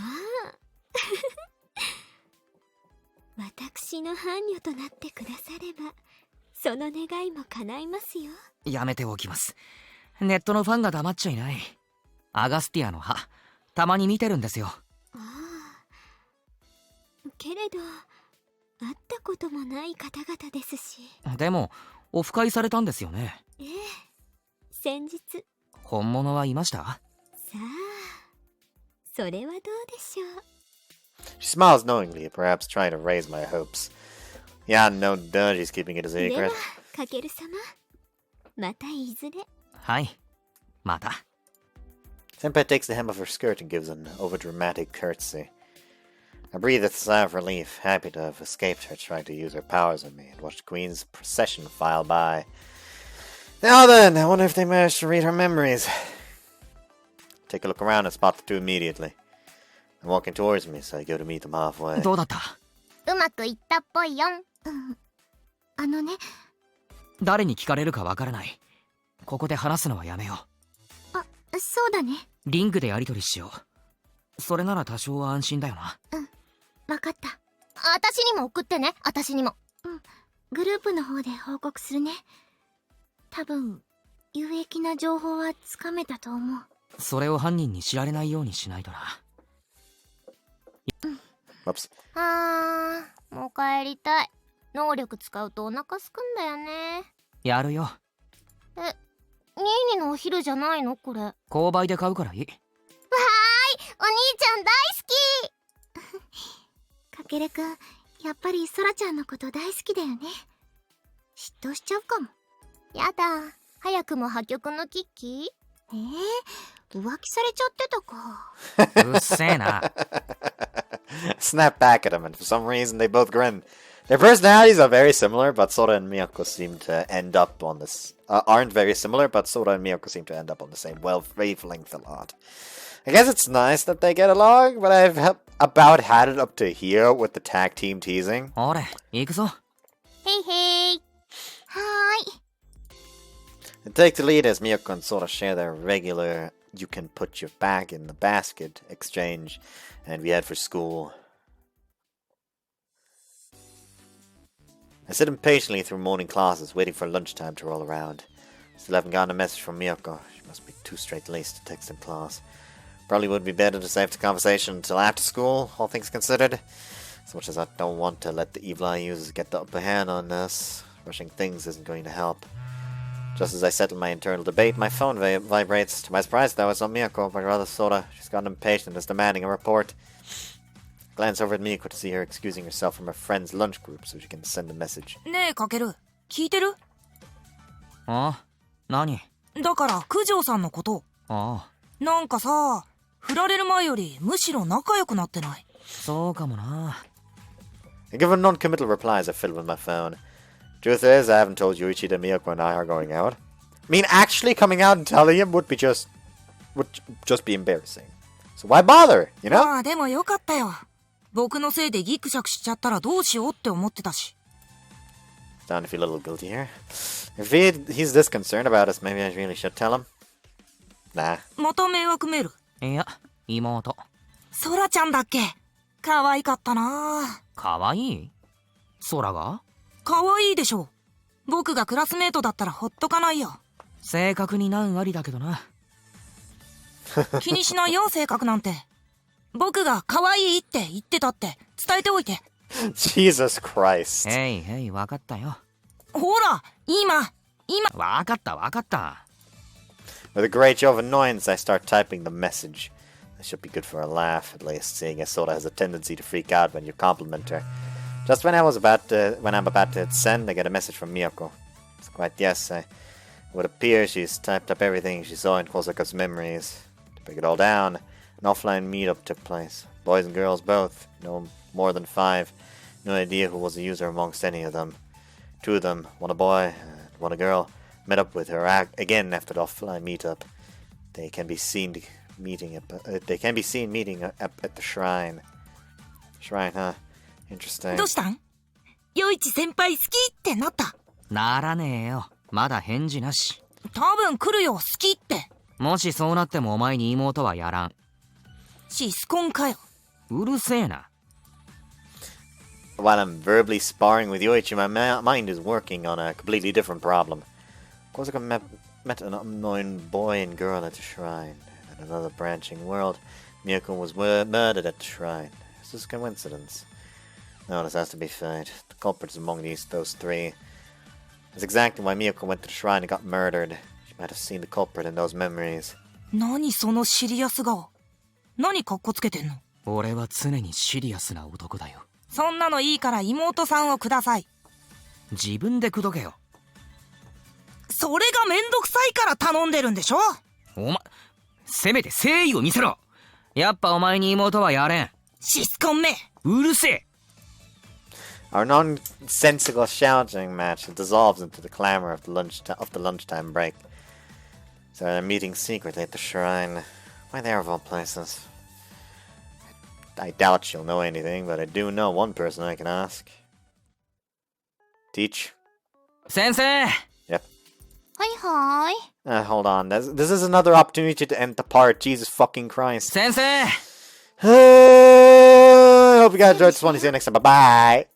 私の伴侶となってくだされば、その願いも叶いますよ。やめておきます。ネットのファンが黙っちゃいない。アガスティアの歯、たまに見てるんですよ。ああ。けれど、会ったこともない方々ですし。でも、オフ会されたんですよね。ええ、先日。本物はいました？さあ、それはどうでしょう。She smiles knowingly, perhaps trying to raise my hopes. Yeah, no duh, she's keeping it a で secret. はかける様またいずれ。はい。また。Senpai takes the hem of her skirt and gives an overdramatic curtsy. I breathe a sigh of relief, happy to have escaped her trying to use her powers on me, and watched Queen's procession file by. Now then, I wonder if they managed to read her memories. Take a look around and spot the two immediately. They're walking towards me, so I go to meet them halfway. どうだった？うまくいったっぽいよん。あのね。誰に聞かれるかわからない。ここで話すのはやめよあ、そうだね。う。リングでやり取りしよう。それなら多少は安心だよな。わかった。私にも送ってね、私にも。グループの方で報告するね。多分、有益な情報はつかめたと思う。それを犯人に知られないようにしないとな。Whoops. もう帰りたい。能力使うとお腹すくんだよね。やるよ。ニーニのお昼じゃないのこれ。購買で買うからいい。お兄ちゃん大好きかけるくん、やっぱりソラちゃんのこと大好きだよね。嫉妬しちゃうかも。やだ、早くも破局の危機？浮気されちゃってたか。うっせえな。Snap back at him, and for some reason they both grin. Their personalities are very similar, but Sora and Miyako seem to end up on this. Aren't very similar, but Sora and Miyako seem to end up on the same wavelength a lot. I guess it's nice that they get along, but I've about had it up to here with the tag team teasing. ほれ、行くぞ。へいへい。はーい。And take the lead as Miyako and Sora share their regular "you can put your bag in the basket" exchange, and we head for school. I sit impatiently through morning classes, waiting for lunchtime to roll around. Still haven't gotten a message from Miyako. She must be too straight-laced to text in class. Probably would be better to save the conversation until after school, all things considered. As much as I don't want to let the evil eye users get the upper hand on this, rushing things isn't going to help. Just as I settle my internal debate, my phone vibrates. To my surprise, though, it's not Miyako, but rather Sora. She's gotten impatient and is demanding a report. Glance over at Miyako to see her excusing herself from her friend's lunch group so she can send a message. ねえかける、聞いてる？ああ、何？だから九条さんのこと。ああ。なんかさ、振られる前よりむしろ仲良くなってない？そうかもな。I give her non-committal replies I fill with my phone. Truth is, I haven't told Yuichi that Miyako and I are going out. I mean, actually coming out and telling him would just be embarrassing. So why bother, you know? まあでもよかったよ。僕のせいでギクシャクしちゃったらどうしようって思ってたし。Starting to feel a little guilty here. If he's this concerned about us, maybe I really should tell him. Nah. また迷惑メール？いや、妹。ソラちゃんだっけ？可愛かったな。かわいい？空が？可愛いでしょ。僕がクラスメートだったらほっとかないよ。正確に難ありだけどな。気にしないよ、性格なんて。僕が可愛いって言ってたって伝えておいて。Jesus Christ. へい、わかったよ。ほら、今。わかった。With a great show of annoyance, I start typing the message. This should be good for a laugh, at least, seeing as Sora has a tendency to freak out when you compliment her. Just when I'm about to hit send, I get a message from Miyako. It's quite the essay. It would appear she's typed up everything she saw in Kosaku's memories. To break it all down, an offline meetup took place. Boys and girls both, no more than 5. No idea who was the user amongst any of them. 2 of them, one a boy and one a girl, met up with her again after the offline meetup. They can be seen meeting at the shrine. Shrine, huh? Interesting. どうしたん？ヨイチ先輩好きってなった？ならねえよ。まだ返事なし。多分来るよ、好きって。もしそうなってもお前に妹はやらん。シスコンかよ。うるせえな。While I'm verbally sparring with Yoichi, my mind is working on a completely different problem. Kosaku met an unknown boy and girl at the shrine. In another branching world, Miyako was murdered at the shrine. Is this a coincidence? No, this has to be fate. The culprit is among those 3. That's exactly why Miyako went to the shrine and got murdered. She might have seen the culprit in those memories. 何そのシリアス顔。何カッコつけてんの？俺は常にシリアスな男だよ。そんなのいいから妹さんをください。自分で口説けよ。それがめんどくさいから頼んでるんでしょ。お前、せめて誠意を見せろ。やっぱお前に妹はやれん。シスコンめ。うるせえ。 Our nonsensical shouting match dissolves into the clamor of the lunchtime break. So they're meeting secretly at the shrine. Why there of all places? I doubt you'll know anything, but I do know one person I can ask. Teach? 先生。 Yep. はいはーい。 Hold on. This is another opportunity to end the part. Jesus fucking Christ. 先生。 I hope you guys enjoyed this one. See you next time. Bye bye.